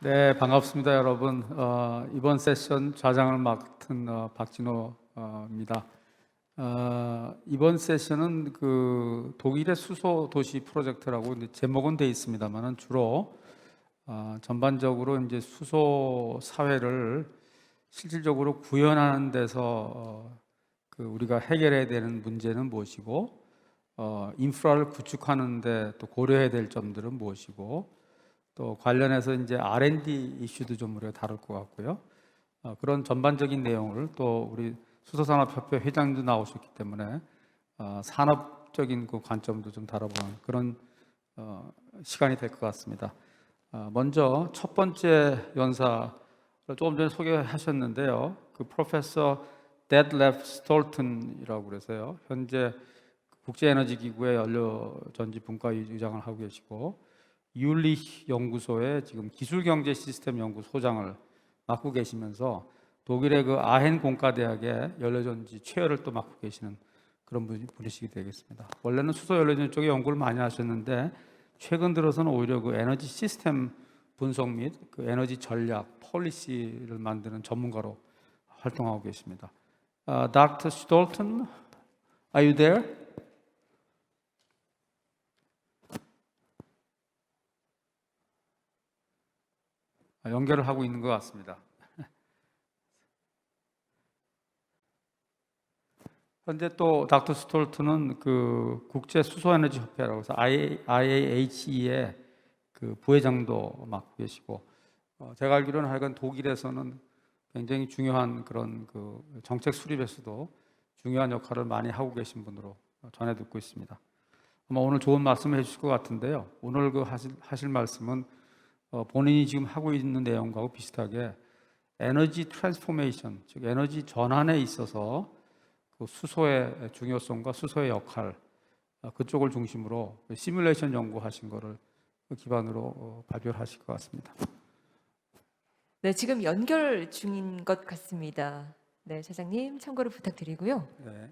네, 반갑습니다, 여러분. 이번 세션 좌장을 맡은 박진호입니다. 이번 세션은 그 독일의 수소도시 프로젝트라고 이제 제목은 돼 있습니다만은 주로 전반적으로 이제 수소 사회를 실질적으로 구현하는 데서 그 우리가 해결해야 되는 문제는 무엇이고, 인프라를 구축하는데 또 고려해야 될 점들은 무엇이고, 또 관련해서 이제 R&D 이슈도 좀 우리가 다룰 것 같고요. 그런 전반적인 내용을 또 우리 수소산업협회 회장도 나오셨기 때문에 산업적인 그 관점도 좀 다뤄보는 그런 시간이 될 것 같습니다. 먼저 첫 번째 연사를 조금 전에 소개하셨는데요. 그 프로페서 데틀레프 스톨튼이라고 그래서요. 현재 국제에너지기구의 연료전지분과 의장을 하고 계시고, 율리히 연구소의 지금 기술경제 시스템 연구소장을 맡고 계시면서 독일의 그 아헨 공과대학의 연료전지 최열을 또 맡고 계시는 그런 분이시게 되겠습니다. 원래는 수소 연료전지 쪽에 연구를 많이 하셨는데 최근 들어서는 오히려 그 에너지 시스템 분석 및 그 에너지 전략, 폴리시를 만드는 전문가로 활동하고 계십니다. Dr. Stolten, are you there? 연결을 하고 있는 것 같습니다. 현재 또 닥터 스톨트는 그 국제수소에너지협회라고 해서 IAHE의 그 부회장도 맡고 계시고, 제가 알기로는 하여간 독일에서는 굉장히 중요한 그런 그 정책 수립에서도 중요한 역할을 많이 하고 계신 분으로 전해 듣고 있습니다. 아마 오늘 좋은 말씀을 해주실 것 같은데요. 오늘 그 하실 말씀은 본인이 지금 하고 있는 내용과 비슷하게 에너지 트랜스포메이션, 즉 에너지 전환에 있어서 그 수소의 중요성과 수소의 역할, 그쪽을 중심으로 시뮬레이션 연구하신 거를 기반으로 발표를 하실 것 같습니다. 네, 지금 연결 중인 것 같습니다. 네, 차장님 참고를 부탁드리고요. 네.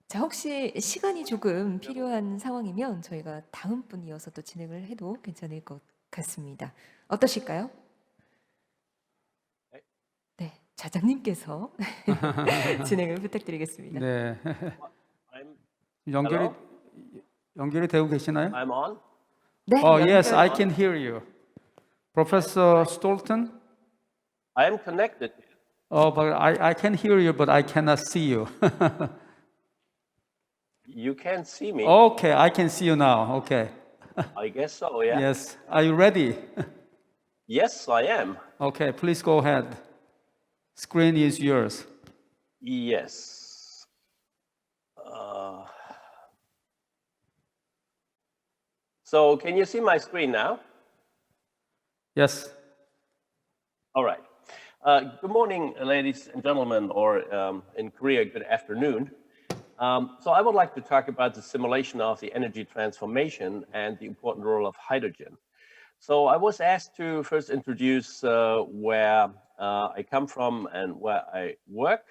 자, 혹시 시간이 조금 필요한 상황이면 저희가 다음 분 이어서 또 진행을 해도 괜찮을 것 같습니다. 어떠실까요? 네, 차장님께서 진행을 부탁드리겠습니다. 네. Hello? 연결이 되고 계시나요? I'm on. 네, Yes, 연결. I can hear you. Professor Stolten? I am connected. But I can hear you, but I cannot see you. You can't see me. Okay, I can see you now. Okay. I guess so, yeah. Yes. Are you ready? Yes, I am. Okay, please go ahead. Screen is yours. Yes. So can you see my screen now? Yes. All right. Good morning, ladies and gentlemen, or in Korea, good afternoon. So I would like to talk about the simulation of the energy transformation and the important role of hydrogen. So I was asked to first introduce where I come from and where I work.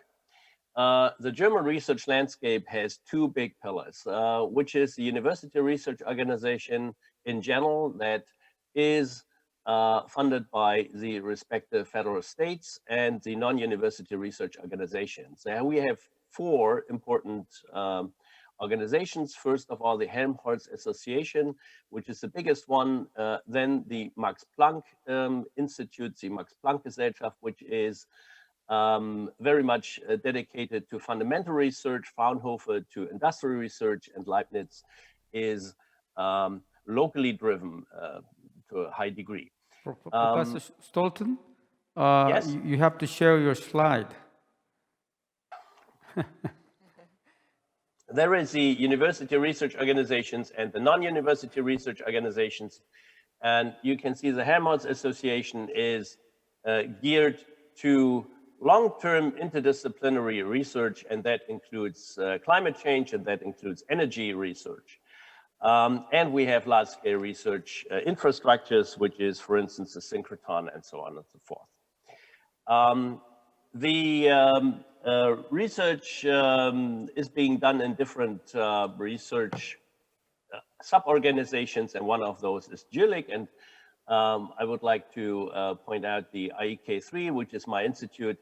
The German research landscape has two big pillars, which is the university research organization in general that is funded by the respective federal states and the non-university research organizations. And we have four important organizations. First of all, the Helmholtz Association, which is the biggest one. Then the Max Planck Institute, the Max Planck Gesellschaft, which is very much dedicated to fundamental research, Fraunhofer to industrial research, and Leibniz is locally driven to a high degree. Professor Stolten, yes? you have to share your slide. There is the university research organizations and the non-university research organizations. And you can see the Helmholtz Association is geared to long-term interdisciplinary research, and that includes climate change, and that includes energy research. And we have large-scale research infrastructures, which is, for instance, the synchrotron and so on and so forth. The research is being done in different research sub-organizations, and one of those is JILIC, and I would like to point out the IEK3, which is my institute,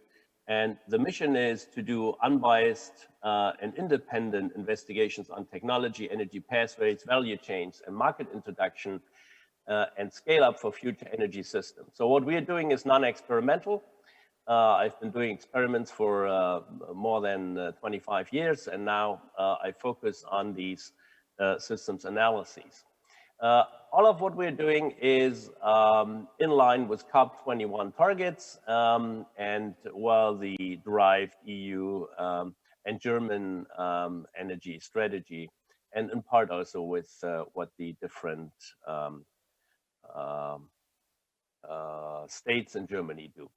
and the mission is to do unbiased and independent investigations on technology, energy pathways, value chains, and market introduction, and scale up for future energy systems. So what we are doing is non-experimental. I've been doing experiments for more than 25 years, and now I focus on these systems analyses. All of what we're doing is in line with COP21 targets and well, the derived EU and German energy strategy, and in part also with what the different states in Germany do.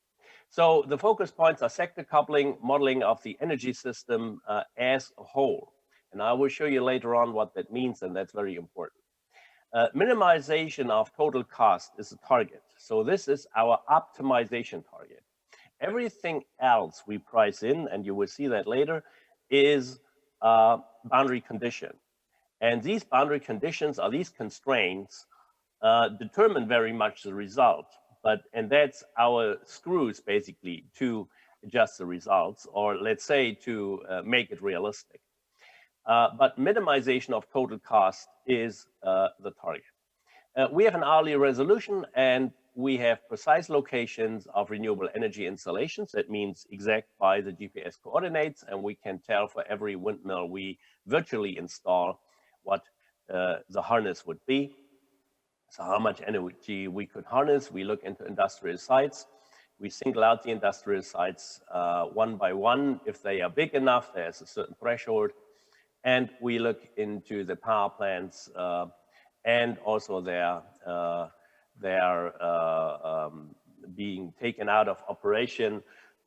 So the focus points are sector coupling, modeling of the energy system as a whole. And I will show you later on what that means, and that's very important. Minimization of total cost is a target. So this is our optimization target. Everything else we price in, and you will see that later, is boundary condition. And these boundary conditions, or these constraints, determine very much the result. And that's our screws basically to adjust the results, or let's say to make it realistic. But minimization of total cost is the target. We have an hourly resolution, and we have precise locations of renewable energy installations. That means exact by the GPS coordinates, and we can tell for every windmill we virtually install what the harness would be. So how much energy we could harness. We look into industrial sites. We single out the industrial sites one by one. If they are big enough, there's a certain threshold. And we look into the power plants and also their being taken out of operation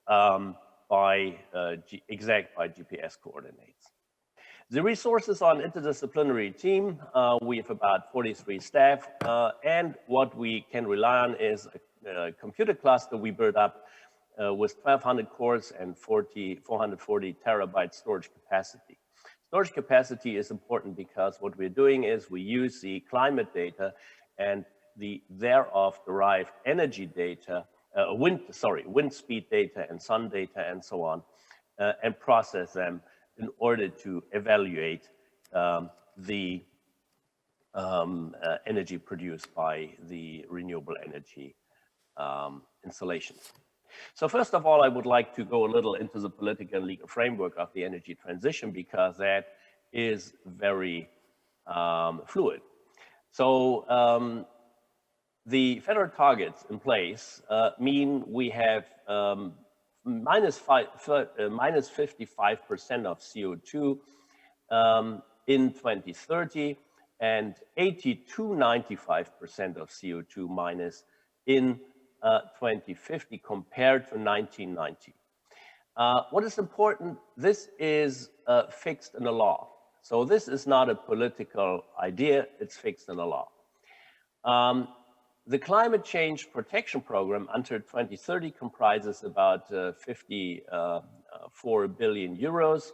by GPS coordinates. The resources on interdisciplinary team, we have about 43 staff, and what we can rely on is a computer cluster we built up with 1,200 cores and 440 terabyte storage capacity. Storage capacity is important because what we're doing is we use the climate data and the thereof derived energy data, wind speed data and sun data and so on, and process them in order to evaluate the energy produced by the renewable energy installations. So first of all, I would like to go a little into the political and legal framework of the energy transition, because that is very fluid. So the federal targets in place mean we have minus 55% of CO2 in 2030 and 80 to 95% of CO2 minus in 2050 compared to 1990. What is important, this is fixed in the law. So this is not a political idea, it's fixed in the law. The Climate Change Protection Program until 2030 comprises about 54 billion euros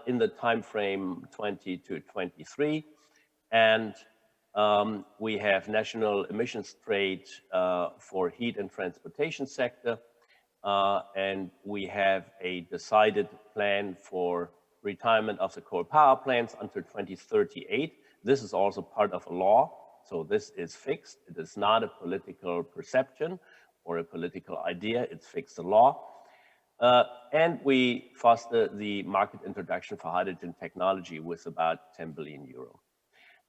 in the time frame 20 to 23. And we have national emissions trade for heat and transportation sector. And we have a decided plan for retirement of the coal power plants until 2038. This is also part of a law. So this is fixed. It is not a political perception or a political idea. It's fixed in law. And we foster the market introduction for hydrogen technology with about 10 billion euro.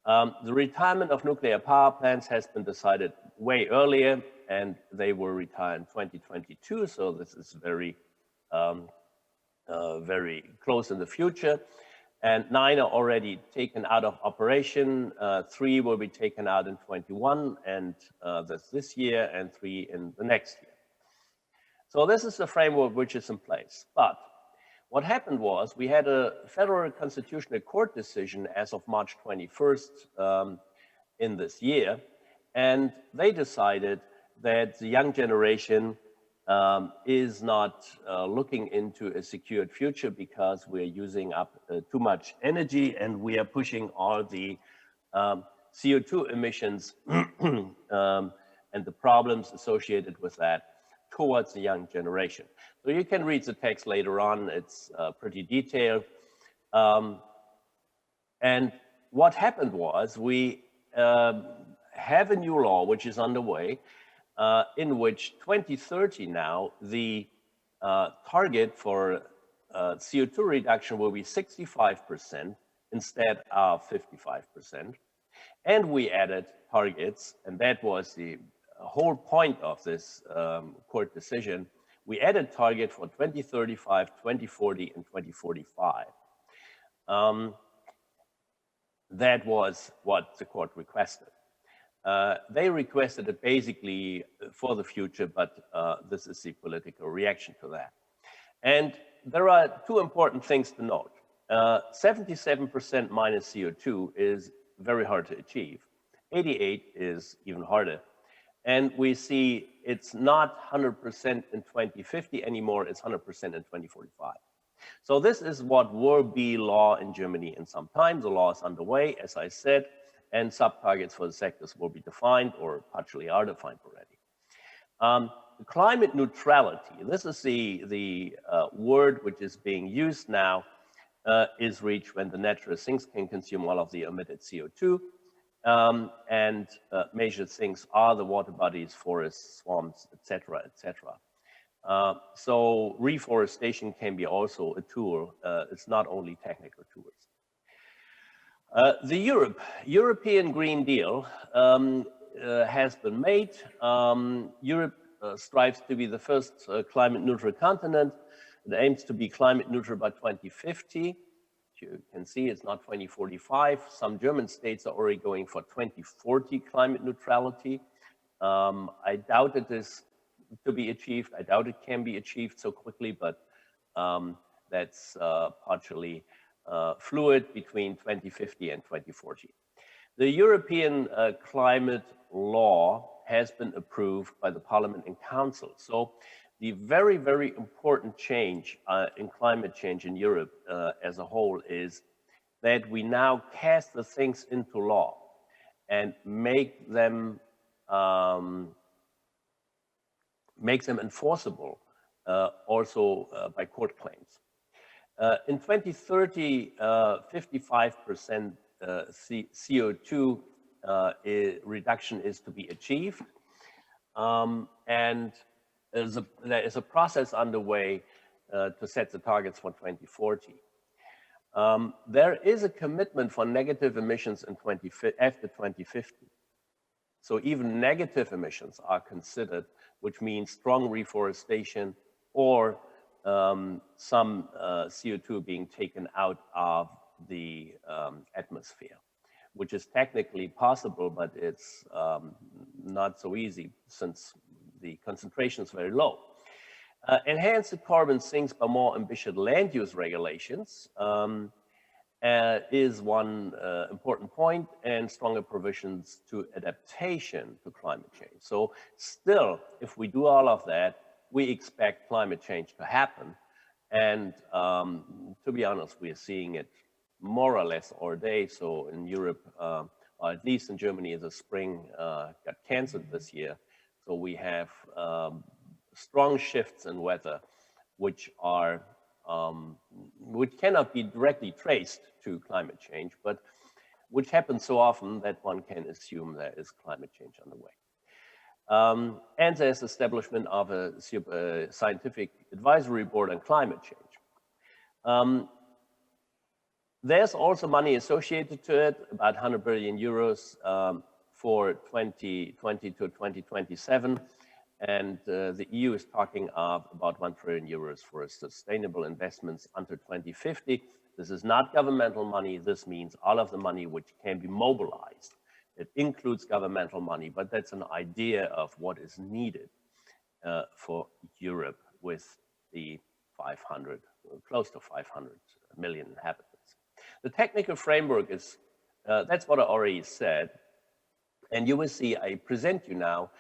The retirement of nuclear power plants has been decided way earlier, and they will retire in 2022. So this is very, very close in the future. And 9 are already taken out of operation. 3 will be taken out in 21, and that's this year, and 3 in the next year. So this is the framework which is in place. But what happened was we had a Federal Constitutional Court decision as of March 21st in this year, and they decided that the young generation is not looking into a secured future because we're using up too much energy, and we are pushing all the CO2 emissions and the problems associated with that towards the young generation. So you can read the text later on. It's pretty detailed. And what happened was we have a new law which is underway in which 2030 now the target for CO2 reduction will be 65% instead of 55%. And we added targets, and that was the whole point of this court decision. We added target for 2035, 2040, and 2045. That was what the court requested. They requested it basically for the future, but this is the political reaction to that. And there are two important things to note. 77% minus CO2 is very hard to achieve. 88 is even harder. And we see it's not 100% in 2050 anymore, it's 100% in 2045. So this is what will be law in Germany in some time. The law is underway, as I said, and sub-targets for the sectors will be defined or partially are defined already. Climate neutrality, this is the word which is being used now, is reached when the natural sinks can consume all of the emitted CO2. And major things are the water bodies, forests, swamps, etc., etc. So reforestation can be also a tool. It's not only technical tools. The European Green Deal has been made. Europe strives to be the first climate neutral continent. It aims to be climate neutral by 2050. You can see it's not 2045. Some German states are already going for 2040 climate neutrality. I doubt it is to be achieved. I doubt it can be achieved so quickly, but that's partially fluid between 2050 and 2040. The European climate law has been approved by the Parliament and Council. So the very, very important change in climate change in Europe as a whole is that we now cast the things into law and make them enforceable also by court claims. In 2030, 55% CO2 reduction is to be achieved. And there is a process underway to set the targets for 2040. There is a commitment for negative emissions in after 2050. So even negative emissions are considered, which means strong reforestation or some CO2 being taken out of the atmosphere, which is technically possible, but it's not so easy since the concentration is very low. Enhance the carbon sinks by more ambitious land use regulations is one important point, and stronger provisions to adaptation to climate change. So still, if we do all of that, we expect climate change to happen. And to be honest, we are seeing it more or less all day. So in Europe, or at least in Germany, the spring got canceled this year. So we have strong shifts in weather, which are which cannot be directly traced to climate change, but which happens so often that one can assume there is climate change on the way. And there's establishment of a scientific advisory board on climate change. There's also money associated to it, about 100 billion euros for 2020 to 2027. And the EU is talking of about 1 trillion euros for sustainable investments until 2050. This is not governmental money. This means all of the money which can be mobilized. It includes governmental money, but that's an idea of what is needed for Europe with the 500, close to 500 million inhabitants. The technical framework is, that's what I already said. And you will see, I present you now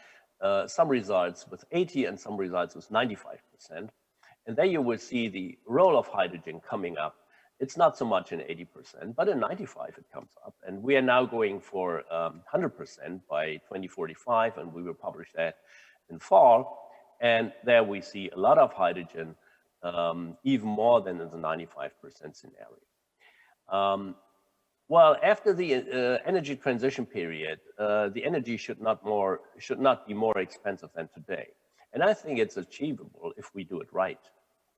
some results with 80 and some results with 95%. And there you will see the role of hydrogen coming up It's not so much in 80%, but in 95 it comes up. And we are now going for 100% by 2045, and we will publish that in fall. And there we see a lot of hydrogen, even more than in the 95% scenario. Well, after the energy transition period, the energy should not be more expensive than today. And I think it's achievable if we do it right.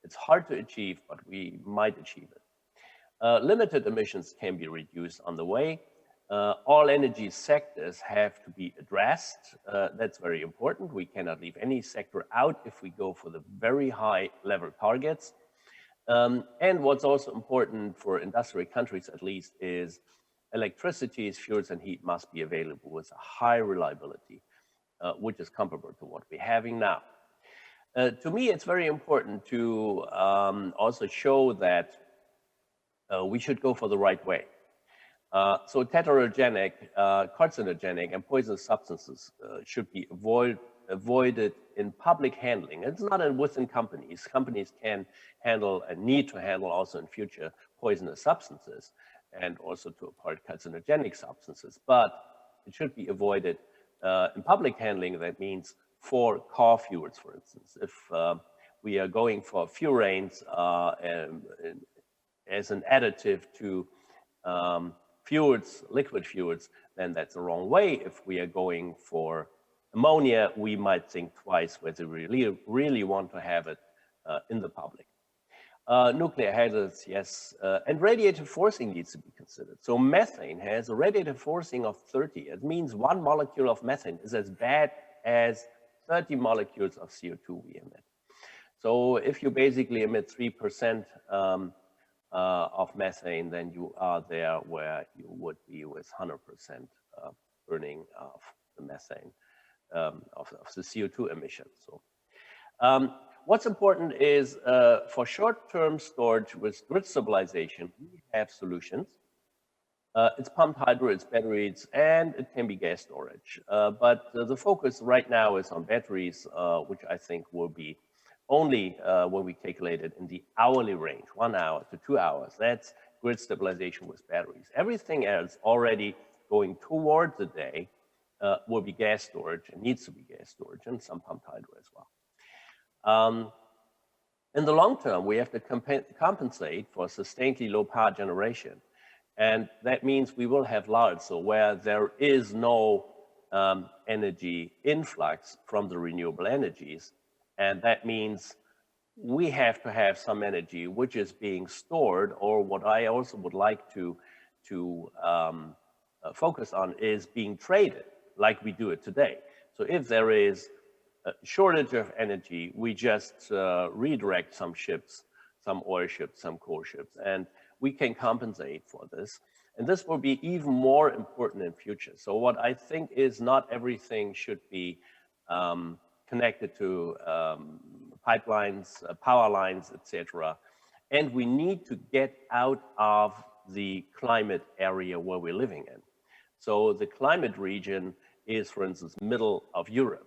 It's hard to achieve, but we might achieve it. Limited emissions can be reduced on the way. All energy sectors have to be addressed. That's very important. We cannot leave any sector out if we go for the very high level targets. And what's also important for industrial countries, at least, is electricity, fuels, and heat must be available with a high reliability, which is comparable to what we're having now. To me, it's very important to also show that we should go for the right way. So tetragenic, carcinogenic, and poisonous substances should be avoided in public handling. It's not within companies. Companies can handle and need to handle also in future poisonous substances and also to a part carcinogenic substances, but it should be avoided in public handling. That means for car fuels, for instance. If we are going for furanes as an additive to fuels, liquid fuels, then that's the wrong way. If we are going for ammonia, we might think twice whether we really want to have it in the public. Nuclear hazards, yes, and radiative forcing needs to be considered. So methane has a radiative forcing of 30. It means 1 molecule of methane is as bad as 30 molecules of CO2 we emit. So if you basically emit 3% of methane, then you are there where you would be with 100% burning of the methane, of the CO2 emissions. So, what's important is for short-term storage with grid stabilization, we have solutions. It's pumped hydro, it's batteries, and it can be gas storage. But the focus right now is on batteries, which I think will be only when we calculate it in the hourly range, 1 hour to 2 hours. That's grid stabilization with batteries. Everything else already going towards the day will be gas storage and needs to be gas storage and some pumped hydro as well. In the long term, we have to compensate for sustainedly low power generation. And that means we will have lulls, so where there is no energy influx from the renewable energies. And that means we have to have some energy which is being stored, or what I also would like to focus on is being traded like we do it today. So if there is a shortage of energy, we just redirect some ships, some oil ships, some coal ships, and we can compensate for this. And this will be even more important in future. So what I think is not everything should be connected to pipelines, power lines, etc. And we need to get out of the climate area where we're living in. So the climate region is, for instance, middle of Europe.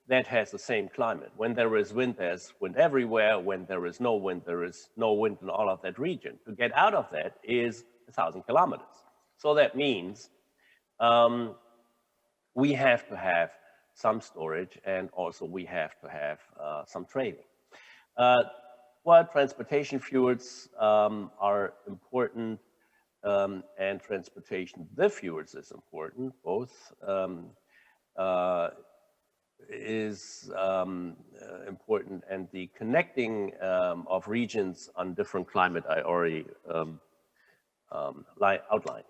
That has the same climate. When there is wind, there's wind everywhere. When there is no wind, there is no wind in all of that region. To get out of that is 1,000 kilometers. So that means we have to have some storage, and also we have to have some trading. Well, transportation fuels are important, and transportation, the fuels is important. Both is important, and the connecting of regions on different climate I already outlined.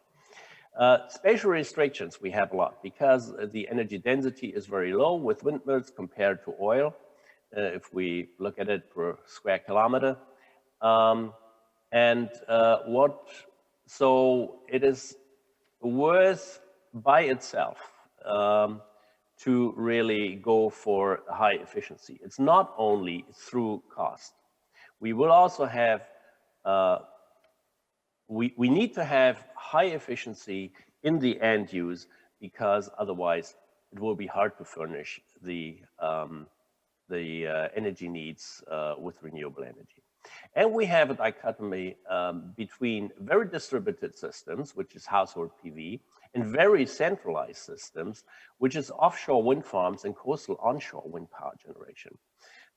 Spatial restrictions we have a lot because the energy density is very low with windmills compared to oil, if we look at it per square kilometer. So it is worth by itself to really go for high efficiency. It's not only through cost. We will also have we need to have high efficiency in the end use, because otherwise it will be hard to furnish the energy needs with renewable energy. And we have a dichotomy between very distributed systems, which is household PV, and very centralized systems, which is offshore wind farms and coastal onshore wind power generation.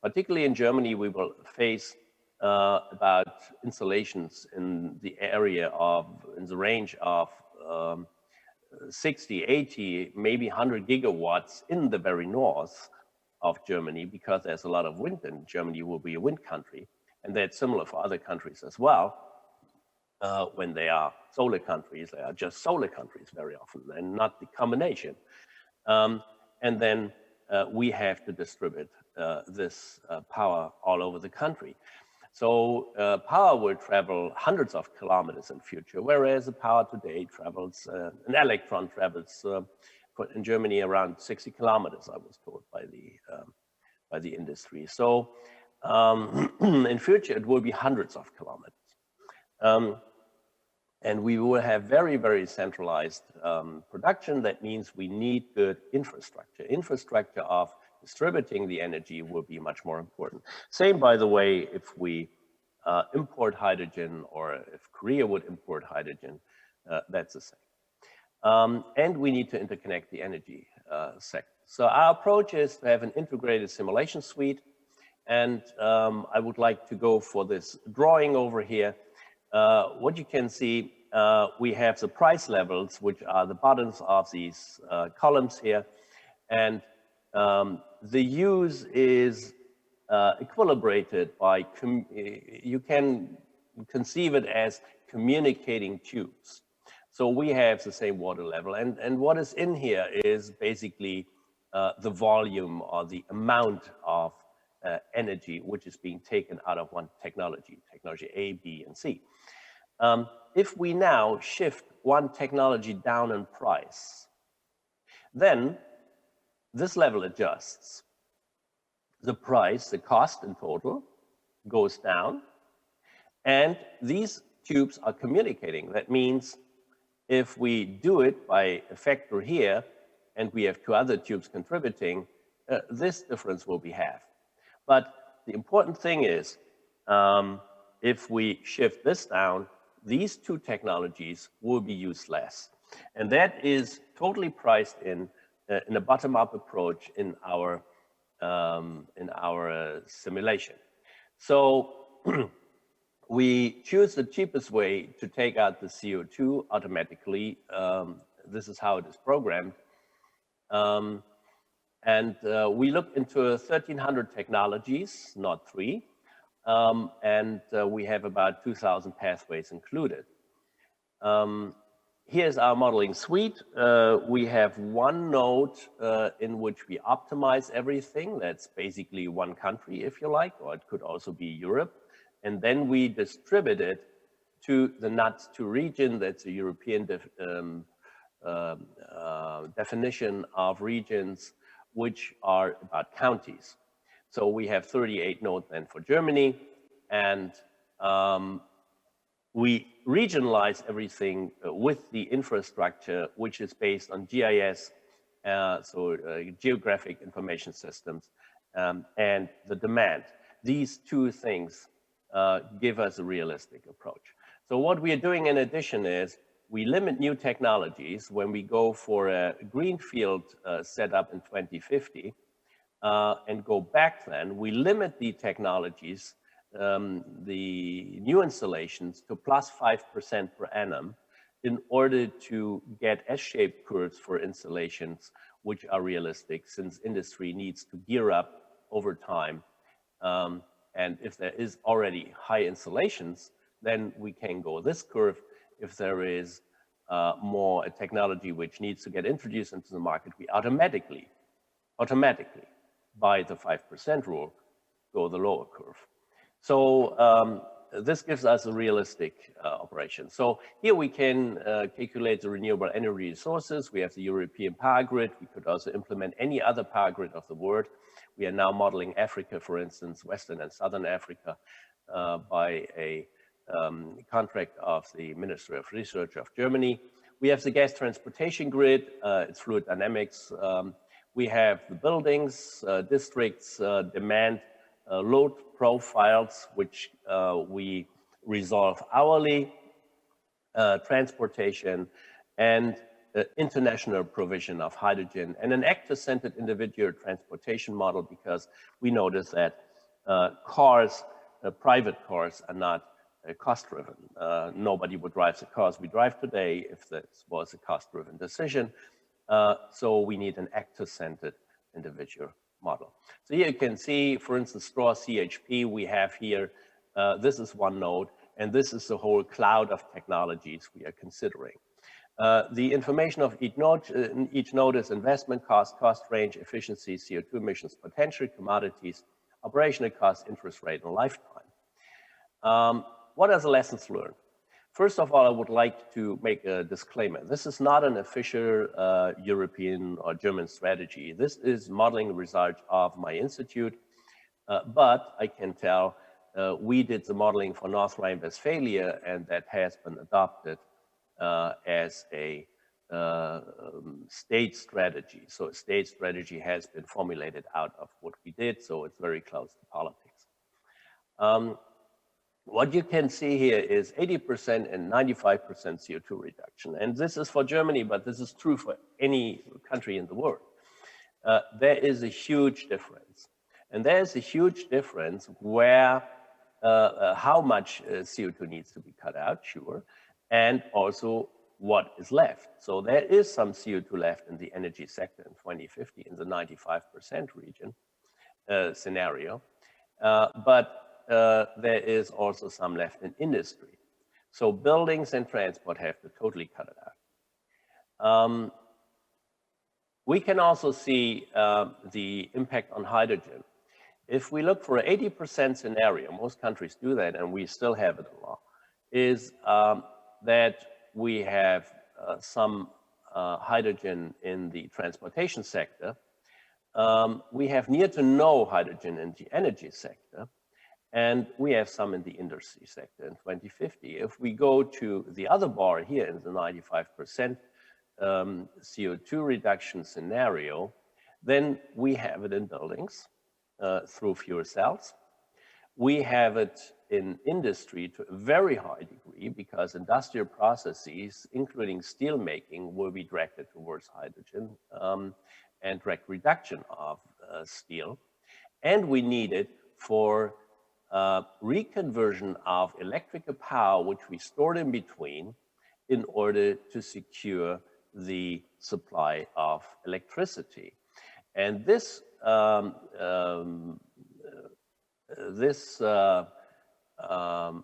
Particularly in Germany, we will face about installations in the area of, in the range of 60, 80, maybe 100 gigawatts in the very north of Germany, because there's a lot of wind and Germany will be a wind country. And that's similar for other countries as well. When they are solar countries, they are just solar countries very often, and not the combination. And then we have to distribute this power all over the country. So power will travel hundreds of kilometers in future, whereas the power today travels, an electron travels in Germany around 60 kilometers, I was told by the industry. So in future, it will be hundreds of kilometers. And we will have very, very centralized production. That means we need good infrastructure. Infrastructure of distributing the energy will be much more important. Same, by the way, if we import hydrogen, or if Korea would import hydrogen, that's the same. And we need to interconnect the energy sector. So our approach is to have an integrated simulation suite. And I would like to go for this drawing over here. What you can see, we have the price levels, which are the bottoms of these columns here. And the use is equilibrated by, you can conceive it as communicating tubes. So we have the same water level. And what is in here is basically the volume or the amount of energy which is being taken out of one technology A, B, and C. If we now shift one technology down in price, then this level adjusts. The price, the cost in total, goes down, and these tubes are communicating. That means if we do it by a factor here, and we have two other tubes contributing, this difference will be half. But the important thing is, if we shift this down, these two technologies will be used less. And that is totally priced in a bottom-up approach in our simulation. So we choose the cheapest way to take out the CO2 automatically. This is how it is programmed. And we looked into 1,300 technologies, not 3. And we have about 2,000 pathways included. Here's our modeling suite. We have one node in which we optimize everything. That's basically one country, if you like, or it could also be Europe. And then we distribute it to the NUTS2 region. That's a European definition of regions, which are about counties. So we have 38 nodes then for Germany, and we regionalize everything with the infrastructure, which is based on GIS, geographic information systems, and the demand. These two things give us a realistic approach. So what we are doing in addition is we limit new technologies when we go for a greenfield setup in 2050 and go back then. We limit the technologies, the new installations, to plus 5% per annum in order to get S-shaped curves for installations which are realistic, since industry needs to gear up over time. And if there is already high installations, then we can go this curve. If there is more a technology which needs to get introduced into the market, we automatically, by the 5% rule, go the lower curve. So this gives us a realistic operation. So here we can calculate the renewable energy sources. We have the European power grid. We could also implement any other power grid of the world. We are now modeling Africa, for instance, Western and Southern Africa, by a contract of the Ministry of Research of Germany. We have the gas transportation grid, it's fluid dynamics. We have the buildings, districts, demand load profiles, which we resolve hourly, transportation, and international provision of hydrogen, and an actor-centered individual transportation model, because we notice that cars, private cars, are not cost-driven. Nobody would drive the cars we drive today if this was a cost-driven decision. So we need an actor-centered individual model. So here you can see, for instance, straw CHP we have here. This is one node, and this is the whole cloud of technologies we are considering. The information of each node is investment cost, cost range, efficiency, CO2 emissions, potential, commodities, operational cost, interest rate, and lifetime. What are the lessons learned? First of all, I would like to make a disclaimer. This is not an official European or German strategy. This is modeling result of my institute, but I can tell we did the modeling for North Rhine-Westphalia, and that has been adopted as a state strategy. So a state strategy has been formulated out of what we did, so it's very close to politics. What you can see here is 80% and 95% CO2 reduction. And this is for Germany, but this is true for any country in the world. There is a huge difference. And there's a huge difference where how much CO2 needs to be cut out, sure, and also what is left. So there is some CO2 left in the energy sector in 2050 in the 95% region scenario. But there is also some left in industry. So buildings and transport have to totally cut it out. We can also see the impact on hydrogen. If we look for an 80% scenario, most countries do that, and we still have it in law, is that we have some hydrogen in the transportation sector. We have near to no hydrogen in the energy sector. And we have some in the industry sector in 2050. If we go to the other bar here in the 95% CO2 reduction scenario, then we have it in buildings through fuel cells. We have it in industry to a very high degree because industrial processes, including steel making, will be directed towards hydrogen and direct reduction of steel. And we need it for reconversion of electrical power, which we stored in between, in order to secure the supply of electricity. And this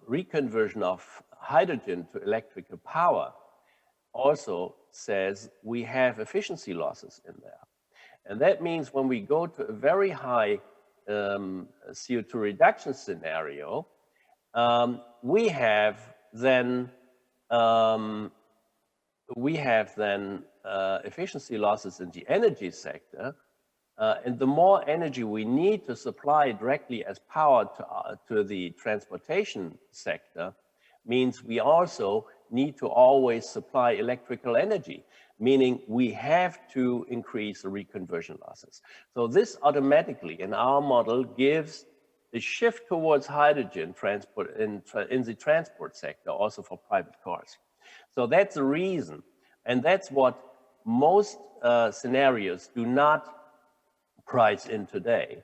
reconversion of hydrogen to electrical power also says we have efficiency losses in there. And that means when we go to a very high CO2 reduction scenario, we have then efficiency losses in the energy sector, and the more energy we need to supply directly as power to the transportation sector means we also need to always supply electrical energy, meaning we have to increase the reconversion losses. So this automatically in our model gives a shift towards hydrogen transport in the transport sector, also for private cars. So that's the reason, and that's what most scenarios do not price in today,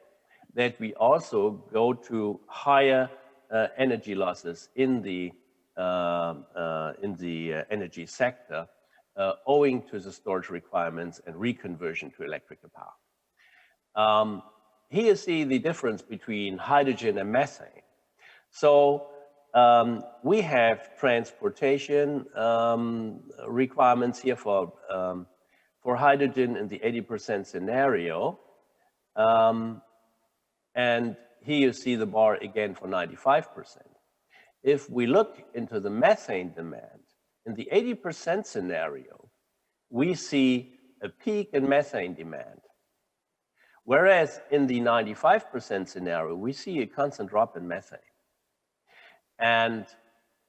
that we also go to higher energy losses in the energy sector, owing to the storage requirements and reconversion to electrical power. Here you see the difference between hydrogen and methane. So we have transportation requirements here for hydrogen in the 80% scenario. And here you see the bar again for 95%. If we look into the methane demand, in the 80% scenario, we see a peak in methane demand. Whereas in the 95% scenario, we see a constant drop in methane. And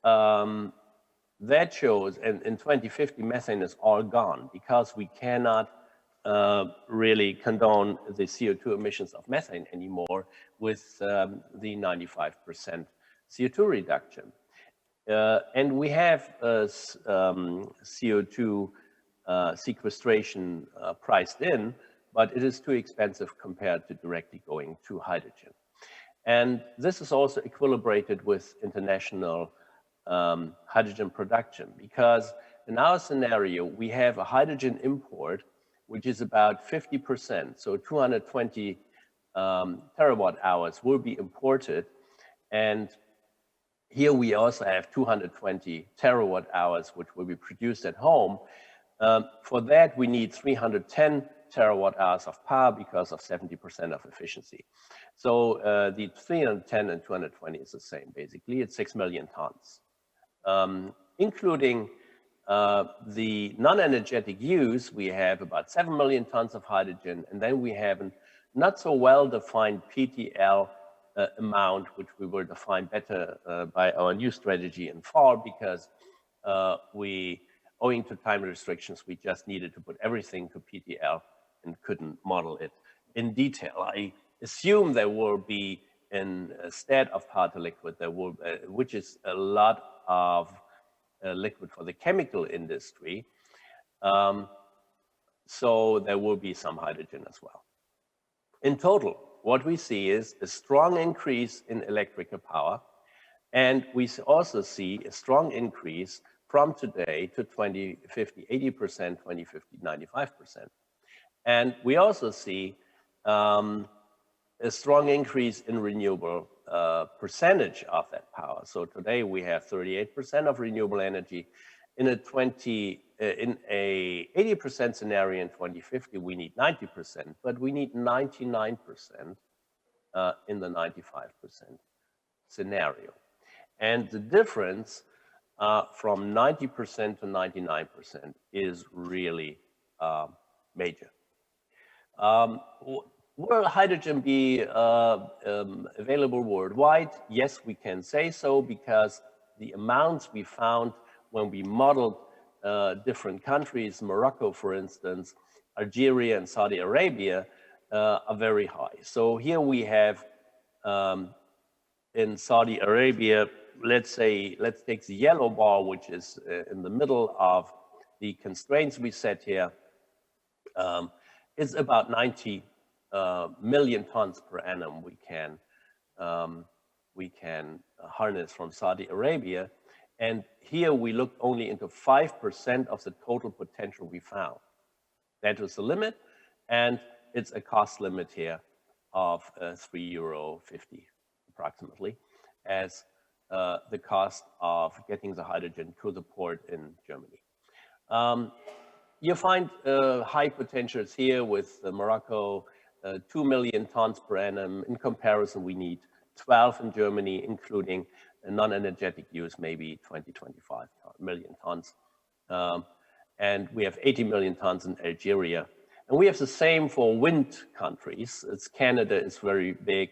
that shows, and in 2050, methane is all gone because we cannot really condone the CO2 emissions of methane anymore with the 95% CO2 reduction. And we have CO2 sequestration priced in, but it is too expensive compared to directly going to hydrogen. And this is also equilibrated with international hydrogen production, because in our scenario, we have a hydrogen import, which is about 50%, so 220 terawatt hours will be imported. And here we also have 220 terawatt hours, which will be produced at home. For that, we need 310 terawatt hours of power because of 70% of efficiency. So the 310 and 220 is the same, basically. It's 6 million tons, including the non-energetic use. We have about 7 million tons of hydrogen, and then we have a not so well-defined PTL amount, which we will define better by our new strategy in fall, because owing to time restrictions, we just needed to put everything to PTL and couldn't model it in detail. I assume there will be, instead of power to liquid, there will, which is a lot of liquid for the chemical industry. So there will be some hydrogen as well. In total, what we see is a strong increase in electrical power, and we also see a strong increase from today to 2050, 80%, 2050, 95%. And we also see a strong increase in renewable percentage of that power. So today we have 38% of renewable energy. In a 80% scenario in 2050, we need 90%, but we need 99% in the 95% scenario. And the difference from 90% to 99% is really major. Will hydrogen be available worldwide? Yes, we can say so, because the amounts we found when we modeled different countries, Morocco, for instance, Algeria and Saudi Arabia, are very high. So here we have in Saudi Arabia, let's take the yellow bar, which is in the middle of the constraints we set here. It's about 90 million tons per annum we can harness from Saudi Arabia. And here we looked only into 5% of the total potential we found. That was the limit, and it's a cost limit here of €3.50 approximately, as the cost of getting the hydrogen to the port in Germany. You find high potentials here with Morocco, 2 million tons per annum. In comparison, we need 12 in Germany, including non-energetic use, maybe 20, 25 million tons. And we have 80 million tons in Algeria. And we have the same for wind countries. Canada is very big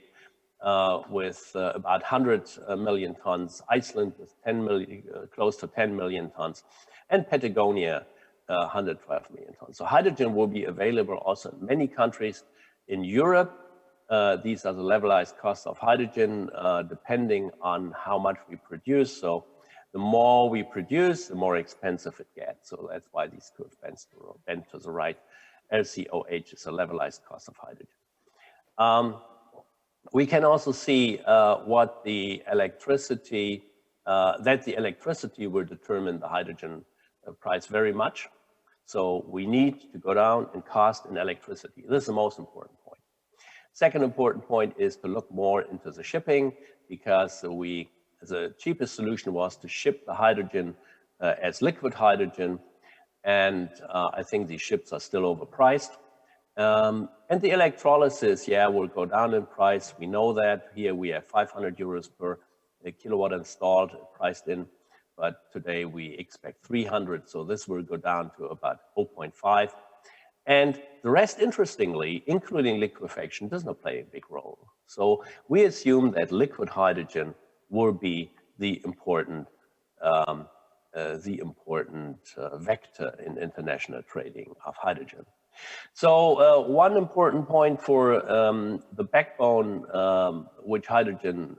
with about 100 million tons, Iceland with 10 million, close to 10 million tons, and Patagonia, 112 million tons. So hydrogen will be available also in many countries. In Europe, these are the levelized costs of hydrogen, depending on how much we produce. So the more we produce, the more expensive it gets. So that's why these curves bend to the right. LCOH is a levelized cost of hydrogen. We can also see what the electricity, that the electricity will determine the hydrogen price very much. So we need to go down in cost in electricity. This is the most important point. Second important point is to look more into the shipping, because the cheapest solution was to ship the hydrogen as liquid hydrogen. And I think these ships are still overpriced. And the electrolysis, will go down in price. We know that. Here we have 500 euros per kilowatt installed, priced in. But today we expect 300. So this will go down to about 0.5. And the rest, interestingly, including liquefaction, does not play a big role. So we assume that liquid hydrogen will be the important vector in international trading of hydrogen. So one important point for the backbone which hydrogen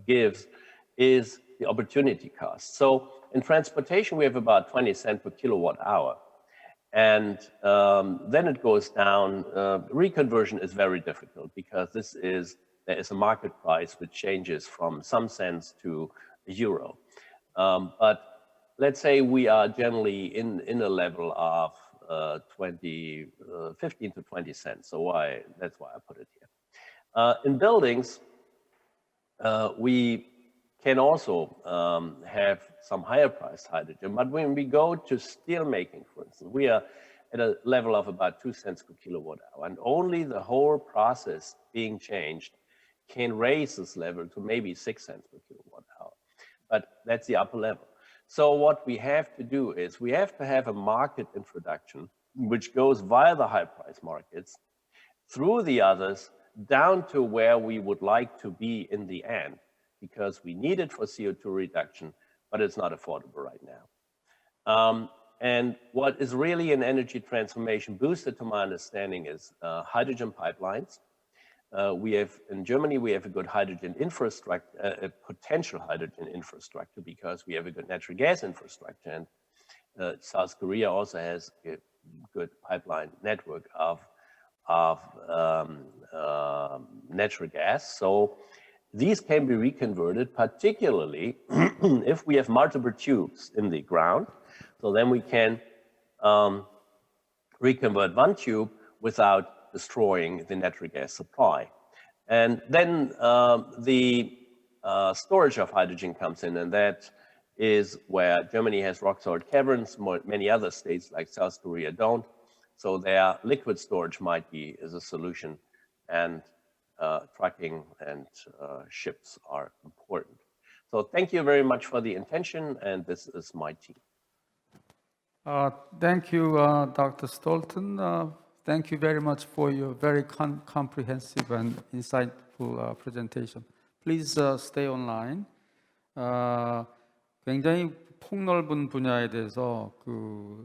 gives is the opportunity cost. So in transportation, we have about 20 cents per kilowatt hour. And then it goes down. Reconversion is very difficult because there is a market price which changes from some cents to a euro. But let's say we are generally in a level of 15 to 20 cents. So that's why I put it here. In buildings, we can also have some higher priced hydrogen. But when we go to steel making, for instance, we are at a level of about 2 cents per kilowatt hour. And only the whole process being changed can raise this level to maybe 6 cents per kilowatt hour. But that's the upper level. So what we have to do is we have to have a market introduction which goes via the high price markets through the others down to where we would like to be in the end, because we need it for CO2 reduction, but it's not affordable right now. And what is really an energy transformation boosted, to my understanding, is hydrogen pipelines. In Germany, we have a good hydrogen infrastructure, a potential hydrogen infrastructure, because we have a good natural gas infrastructure. And South Korea also has a good pipeline network of natural gas. So these can be reconverted, particularly if we have multiple tubes in the ground. So then we can reconvert one tube without destroying the natural gas supply. And then the storage of hydrogen comes in, and that is where Germany has rock salt caverns. Many other states like South Korea don't. So their liquid storage might be as a solution, and trucking and ships are important. So thank you very much for the attention, and this is my team. Thank you, Dr. Stolten. Thank you very much for your very comprehensive and insightful presentation. Please stay online. 굉장히 폭넓은 분야에 대해서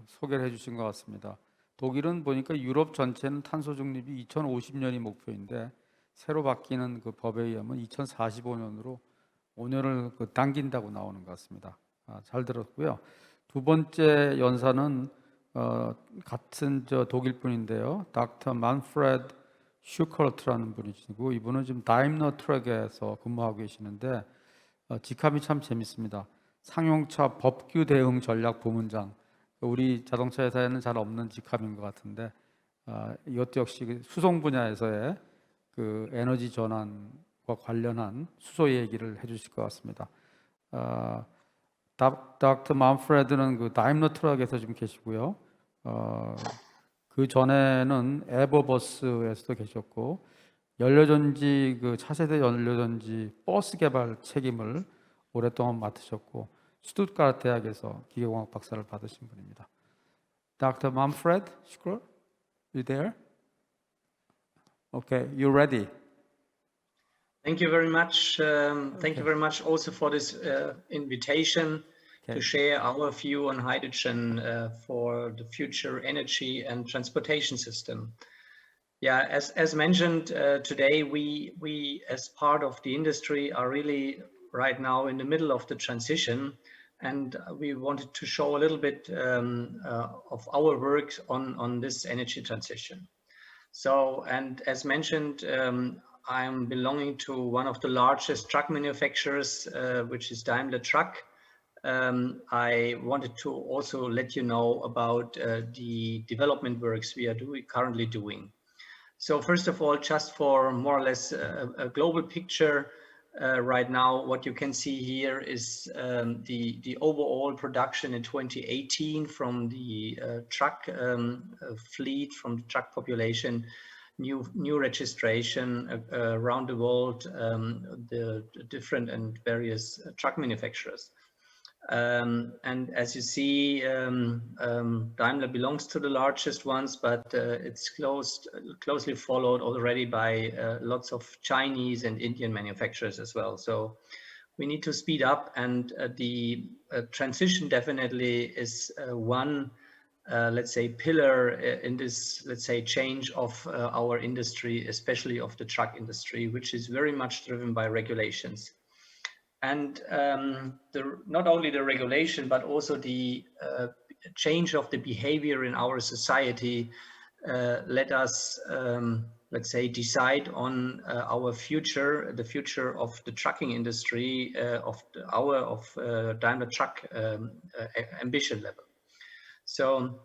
소개를 해주신 것 같습니다. 독일은 보니까 유럽 전체는 탄소 중립이 2050년이 목표인데 새로 바뀌는 그 법에 의하면 2045년으로 5년을 당긴다고 나오는 것 같습니다. 잘 들었고요. 두 번째 연사는 같은 독일 분인데요. 닥터 만프레드 슈커르트라는 분이시고, 이분은 지금 다임러트럭에서 근무하고 계시는데 직함이 참 재밌습니다. 상용차법규대응전략부문장. 우리 자동차 회사에는 잘 없는 직함인 것 같은데 이것도 역시 수송 분야에서의 그 에너지 전환과 관련한 수소 얘기를 해주실 것 같습니다. 닥터 만프레드는 그 다임러트럭에서 지금 계시고요. 그 전에는 에버버스에서도 계셨고, 연료전지 그 차세대 연료전지 버스 개발 책임을 오랫동안 맡으셨고, 슈투트가르트 대학에서 기계공학 박사를 받으신 분입니다. Dr. Manfred Schroer, you there? Okay, you're ready. Thank you very much. Thank you very much also for this invitation to share our view on hydrogen for the future energy and transportation system. Yeah, as mentioned today, we as part of the industry are really right now in the middle of the transition, and we wanted to show a little bit of our work on this energy transition. So, and as mentioned, I'm belonging to one of the largest truck manufacturers, which is Daimler Truck. I wanted to also let you know about the development works we are currently doing. So first of all, just for more or less a global picture, right now, what you can see here is the overall production in 2018 from the truck fleet, from the truck population, new registration around the world, the different and various truck manufacturers. And as you see, Daimler belongs to the largest ones, but it's closely followed already by lots of Chinese and Indian manufacturers as well. So we need to speed up, and the transition definitely is one let's say, pillar in this, let's say, change of our industry, especially of the truck industry, which is very much driven by regulations. And not only the regulation, but also the change of the behavior in our society let us, let's say, decide on our future, the future of the trucking industry, of Daimler Truck ambition level. So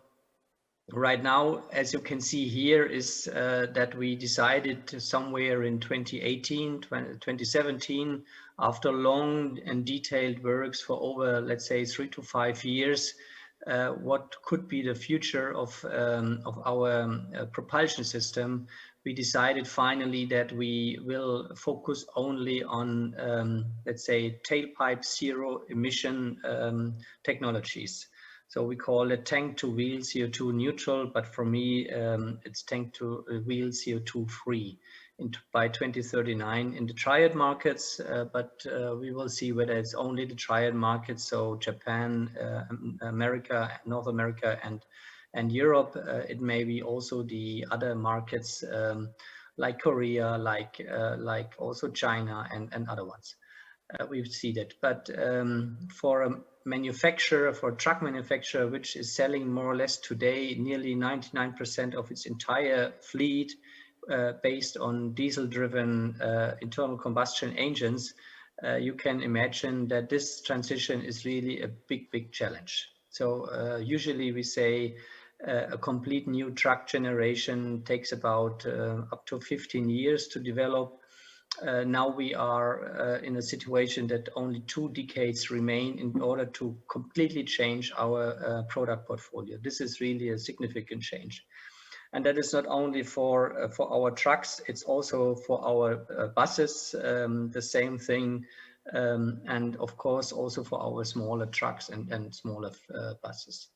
right now, as you can see here, is that we decided somewhere in 2017, after long and detailed works for over, let's say, 3 to 5 years, what could be the future of our propulsion system. We decided finally that we will focus only on, let's say, tailpipe zero emission technologies. So we call it tank to wheel CO2 neutral, but for me, it's tank to wheel CO2 free by 2039 in the triad markets, but we will see whether it's only the triad markets, so Japan, America, North America, and Europe. It may be also the other markets like Korea, like also China and other ones. We've seen it, but for a manufacturer, for a truck manufacturer, which is selling more or less today nearly 99% of its entire fleet based on diesel-driven internal combustion engines, you can imagine that this transition is really a big challenge. So usually we say a complete new truck generation takes about up to 15 years to develop. Now we are in a situation that only 2 decades remain in order to completely change our product portfolio. This is really a significant change. And that is not only for our trucks, it's also for our buses, the same thing. And of course, also for our smaller trucks and smaller buses.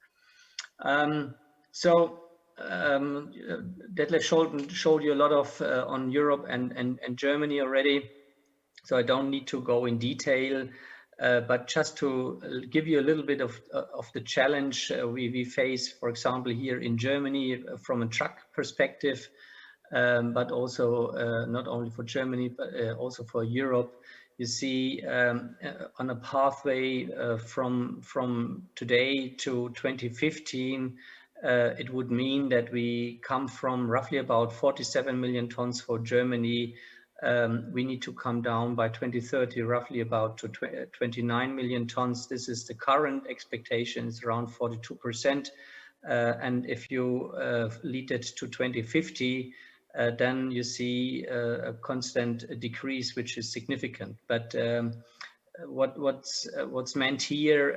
Detlef showed you a lot of on Europe and Germany already, so I don't need to go in detail, but just to give you a little bit of the challenge we face, for example, here in Germany from a truck perspective, but also not only for Germany, but also for Europe. You see on a pathway from today to 2015, it would mean that we come from roughly about 47 million tons for Germany. We need to come down by 2030, roughly about to 29 million tons. This is the current expectation, it's around 42%. And if you lead it to 2050, then you see a constant decrease, which is significant. But what's meant here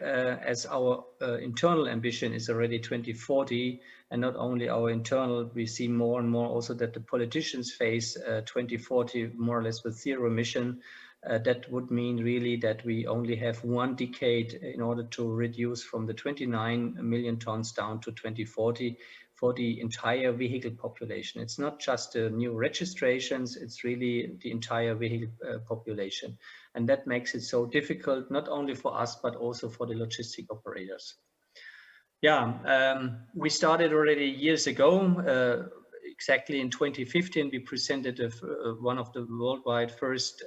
as our internal ambition is already 2040, and not only our internal, we see more and more also that the politicians face 2040 more or less with zero emission. That would mean really that we only have 1 decade in order to reduce from the 29 million tons down to 2040 for the entire vehicle population. It's not just the new registrations, it's really the entire vehicle population. And that makes it so difficult, not only for us, but also for the logistic operators. Yeah, we started already years ago. Exactly in 2015, we presented one of the worldwide first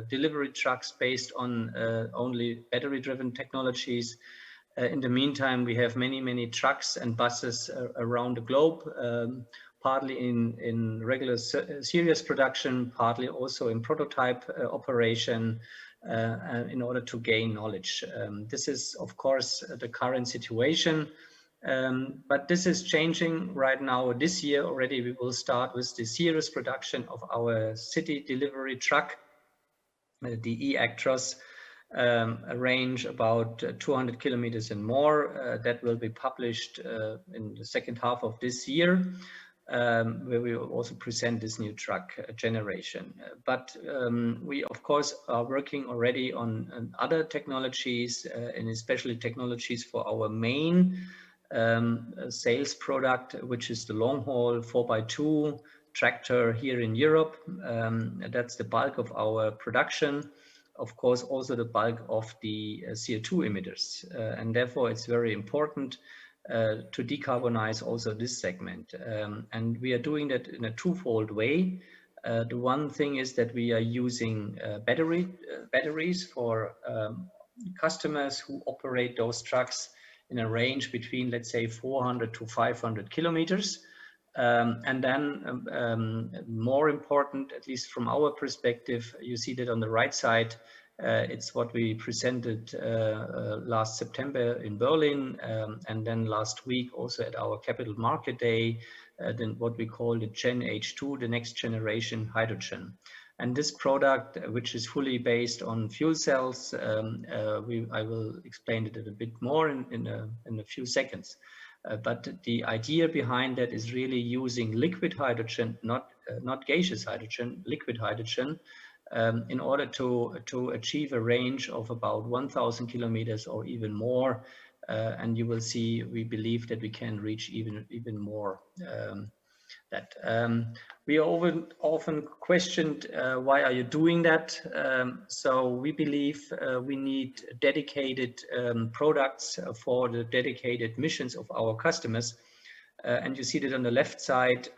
delivery trucks based on only battery-driven technologies. In the meantime, we have many trucks and buses around the globe, partly in regular serious production, partly also in prototype operation, in order to gain knowledge. This is, of course, the current situation, but this is changing right now. This year already, we will start with the serious production of our city delivery truck, the e-Actros. A range about 200 kilometers and more. That will be published in the second half of this year, where we will also present this new truck generation. But we, of course, are working already on other technologies, and especially technologies for our main sales product, which is the long-haul 4x2 tractor here in Europe. That's the bulk of our production. Of course, also the bulk of the CO2 emitters. And therefore, it's very important to decarbonize also this segment. And we are doing that in a twofold way. The one thing is that we are using batteries for customers who operate those trucks in a range between, let's say, 400 to 500 kilometers. And then more important, at least from our perspective, you see that on the right side, it's what we presented last September in Berlin, and then last week also at our Capital Market Day, then what we call the Gen H2, the next generation hydrogen. And this product, which is fully based on fuel cells, I will explain it a bit more in a few seconds. But the idea behind that is really using liquid hydrogen, not gaseous hydrogen, liquid hydrogen, in order to achieve a range of about 1,000 kilometers or even more. And you will see, we believe that we can reach even more. We are often questioned, why are you doing that? So we believe we need dedicated products for the dedicated missions of our customers. And you see that on the left side,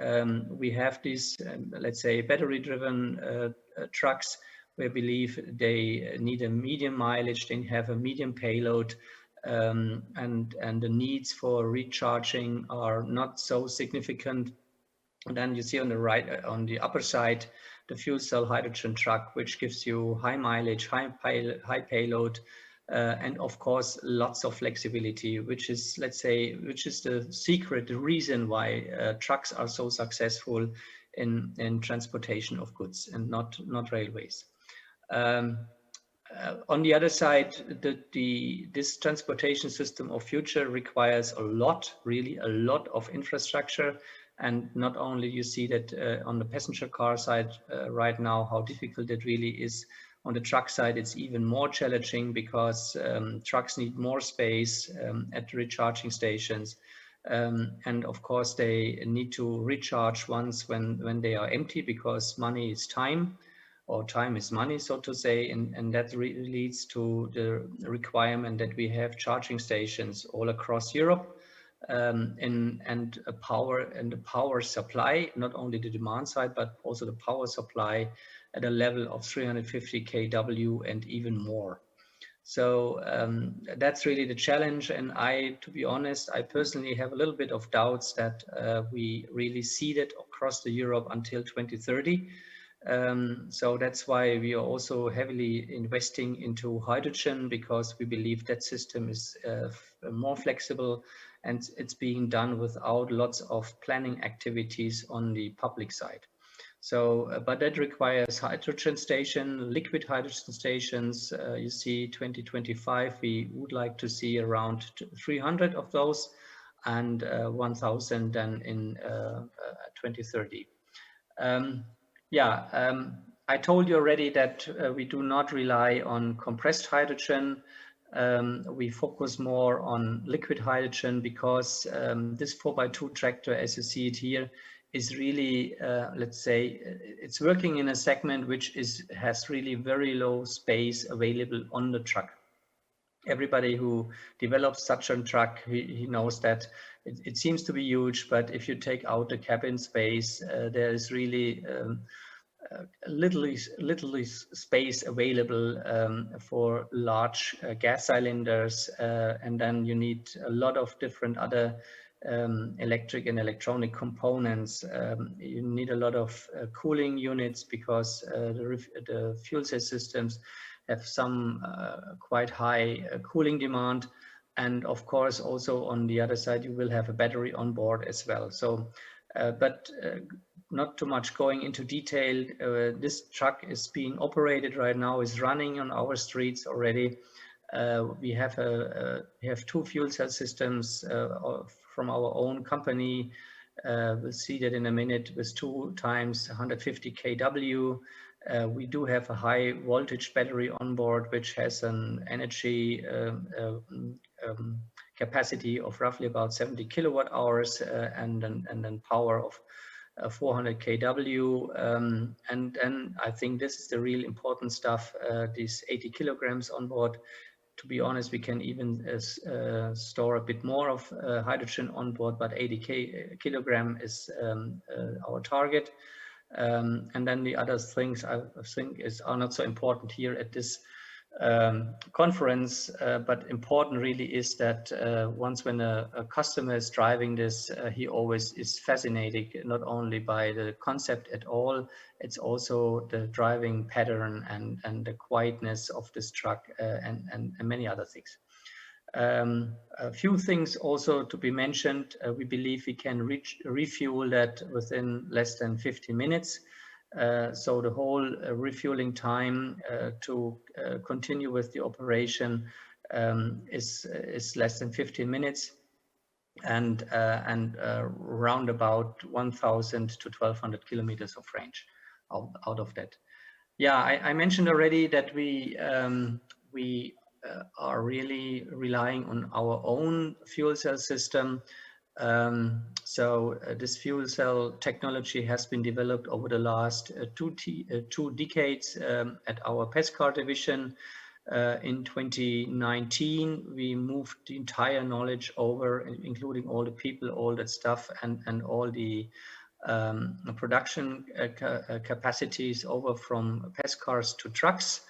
we have these, let's say, battery-driven trucks. We believe they need a medium mileage, they have a medium payload, and the needs for recharging are not so significant. And then you see on the right, on the upper side, the fuel cell hydrogen truck, which gives you high mileage, high payload, and of course, lots of flexibility, which is, let's say, which is the secret, the reason why trucks are so successful in transportation of goods and not railways. On the other side, this transportation system of future requires a lot, really a lot of infrastructure. And not only you see that on the passenger car side right now, how difficult it really is. On the truck side, it's even more challenging because trucks need more space at recharging stations. And of course, they need to recharge once when they are empty, because money is time, or time is money, so to say. And that leads to the requirement that we have charging stations all across Europe. And a power supply, not only the demand side, but also the power supply at a level of 350 kW and even more. So that's really the challenge. And to be honest, I personally have a little bit of doubts that we really see that across the Europe until 2030. So that's why we are also heavily investing into hydrogen, because we believe that system is more flexible, and it's being done without lots of planning activities on the public side. So, but that requires hydrogen liquid hydrogen stations. You see 2025, we would like to see around 300 of those, and 1,000 then in 2030. I told you already that we do not rely on compressed hydrogen. We focus more on liquid hydrogen, because this 4x2 tractor, as you see it here, is really, let's say, it's working in a segment which has really very low space available on the truck. Everybody who develops such a truck, he knows that it seems to be huge, but if you take out the cabin space, there is really little space available for large gas cylinders, and then you need a lot of different other electric and electronic components. You need a lot of cooling units, because the fuel cell systems have some quite high cooling demand. And of course, also on the other side, you will have a battery on board as well. So, but not too much going into detail. This truck is being operated right now, is running on our streets already. We have two fuel cell systems from our own company. We'll see that in a minute, with 2 times 150 kW. We do have a high voltage battery on board, which has an energy capacity of roughly about 70 kilowatt hours, and then power of 400 kW. And I think this is the real important stuff, these 80 kilograms on board. to be honest, we can even store a bit more of hydrogen on board, but 80 kilogram is our target. And then the other things I think are not so important here at this conference, but important really is that once when a customer is driving this, he always is fascinated not only by the concept at all, it's also the driving pattern and the quietness of this truck and many other things. A few things also to be mentioned. We believe we can refuel that within less than 50 minutes. So the whole refueling time to continue with the operation is less than 15 minutes, and around about 1,000 to 1,200 kilometers of range out of that. Yeah, I mentioned already that we are really relying on our own fuel cell system. So this fuel cell technology has been developed over the last two decades at our PESCAR division. In 2019, we moved the entire knowledge over, including all the people, all that stuff, and all the production capacities over from PESCARs to trucks.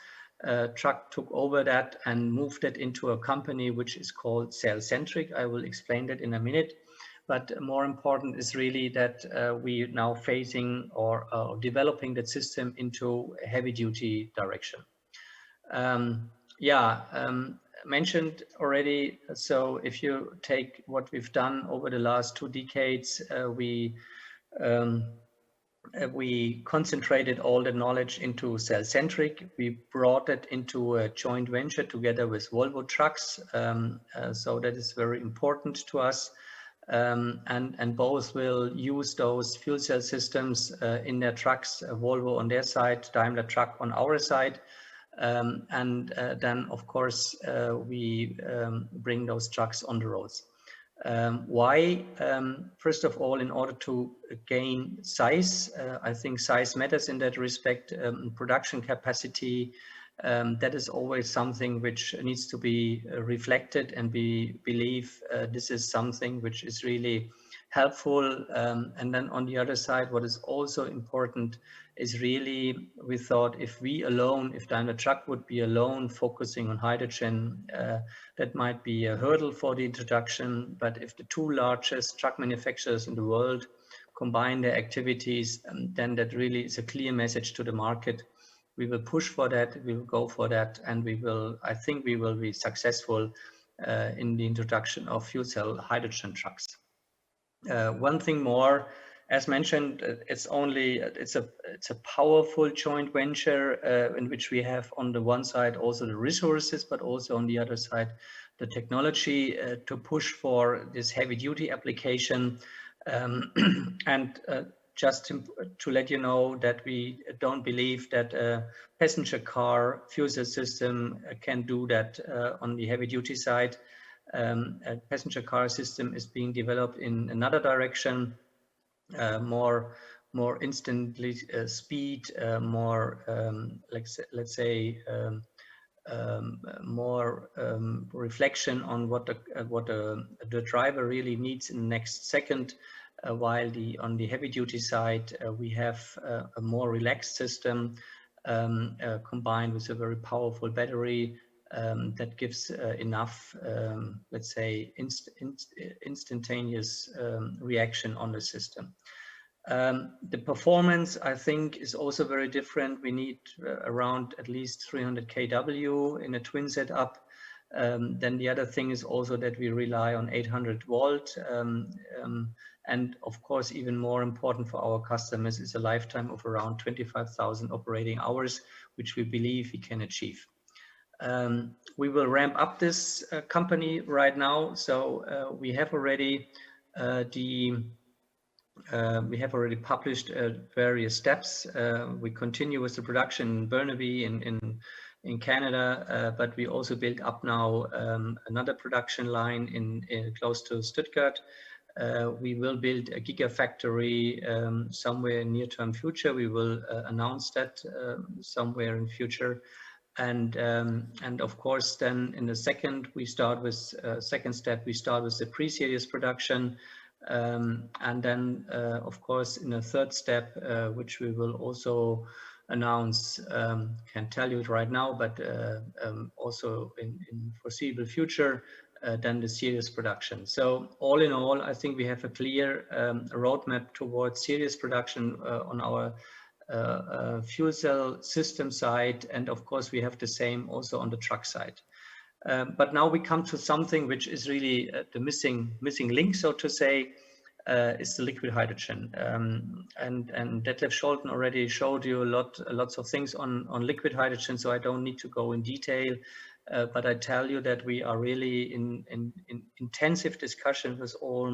Truck took over that and moved it into a company which is called Cell-Centric. I will explain that in a minute. But more important is really that we now phasing or developing that system into a heavy-duty direction. Mentioned already. So if you take what we've done over the last 2 decades, we concentrated all the knowledge into Cell-Centric. We brought it into a joint venture together with Volvo Trucks. So that is very important to us. And both will use those fuel cell systems in their trucks, Volvo on their side, Daimler Truck on our side. Then, of course, we bring those trucks on the roads. Why? First of all, in order to gain size, I think size matters in that respect. Production capacity, that is always something which needs to be reflected, and we believe this is something which is really helpful. And then on the other side, what is also important is really, we thought if Daimler Truck would be alone focusing on hydrogen, that might be a hurdle for the introduction. But if the 2 largest truck manufacturers in the world combine their activities, then that really is a clear message to the market. We will push for that, we will go for that, and I think we will be successful in the introduction of fuel cell hydrogen trucks. One thing more, as mentioned, it's a powerful joint venture in which we have on the one side also the resources, but also on the other side the technology to push for this heavy duty application. Just to let you know that we don't believe that a passenger car fuel cell system can do that on the heavy duty side. A passenger car system is being developed in another direction, more instantly speed, more let's say more reflection on what the driver really needs in the next second. While on the heavy duty side, we have a more relaxed system combined with a very powerful battery that gives enough, let's say, instantaneous reaction on the system. The performance, I think, is also very different. We need around at least 300 kW in a twin setup. Then the other thing is also that we rely on 800 volt. And of course, even more important for our customers is a lifetime of around 25,000 operating hours, which we believe we can achieve. We will ramp up this company right now. So we have already published various steps. We continue with the production in Burnaby in Canada, but we also built up now another production line in close to Stuttgart. We will build a gigafactory somewhere in near-term future. We will announce that somewhere in future. And of course, then in the second step, we start with the pre-series production. And then, of course, in the third step, which we will also announce, can't tell you it right now, but also in foreseeable future, then the series production. So all in all, I think we have a clear roadmap towards series production on our fuel cell system side, and of course we have the same also on the truck side. But now we come to something which is really the missing link, so to say, is the liquid hydrogen. And Detlef Scholten already showed you lots of things on liquid hydrogen, so I don't need to go in detail. But I tell you that we are really in intensive discussion with all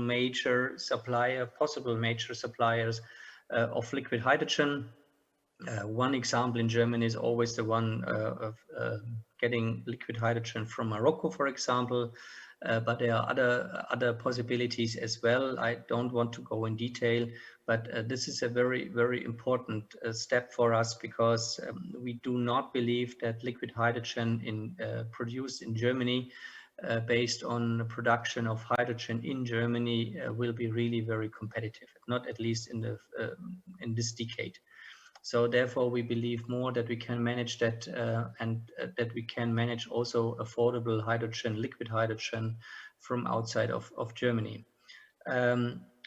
possible major suppliers of liquid hydrogen. One example in Germany is always the one of getting liquid hydrogen from Morocco, for example. But there are other possibilities as well. I don't want to go in detail, but this is a very, very important step for us, because we do not believe that liquid hydrogen produced in Germany based on the production of hydrogen in Germany will be really very competitive, not at least in this decade. So therefore, we believe more that we can manage that and that we can manage also affordable hydrogen, liquid hydrogen from outside of Germany.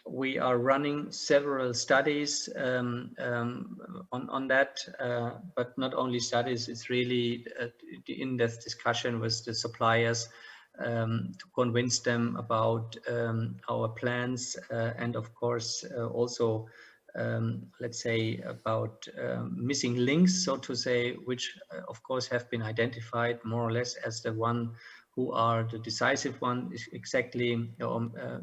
We are running several studies on that, but not only studies, it's really the in-depth discussion with the suppliers to convince them about our plans and of course also let's say about missing links, so to say, which of course have been identified more or less as the one who are the decisive one, is exactly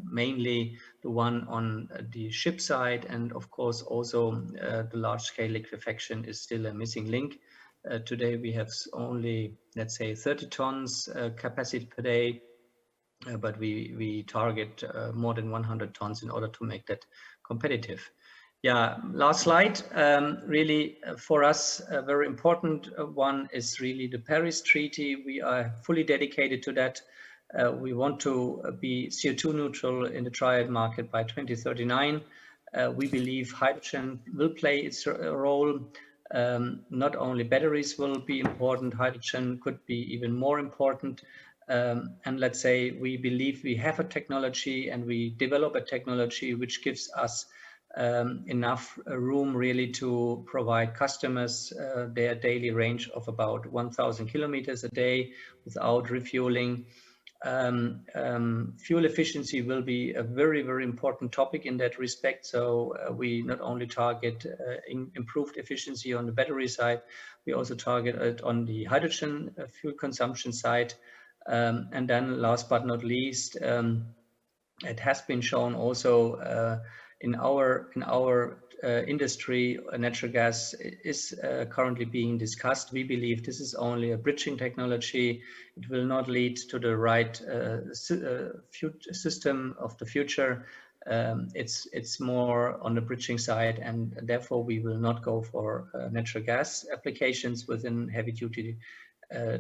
mainly the one on the ship side, and of course also the large-scale liquefaction is still a missing link. Today we have only, let's say, 30 tons capacity per day, but we target more than 100 tons in order to make that competitive. Yeah, last slide. Really, for us, a very important one is really the Paris Treaty. We are fully dedicated to that. We want to be CO2 neutral in the triad market by 2039. We believe hydrogen will play its role. Not only batteries will be important, hydrogen could be even more important. And let's say we believe we have a technology and we develop a technology which gives us enough room really to provide customers their daily range of about 1,000 kilometers a day without refueling. Fuel efficiency will be a very, very important topic in that respect. So we not only target improved efficiency on the battery side, we also target it on the hydrogen fuel consumption side. And then last but not least, it has been shown also in our industry, natural gas is currently being discussed. We believe this is only a bridging technology. It will not lead to the right system of the future. It's more on the bridging side, and therefore we will not go for natural gas applications within heavy-duty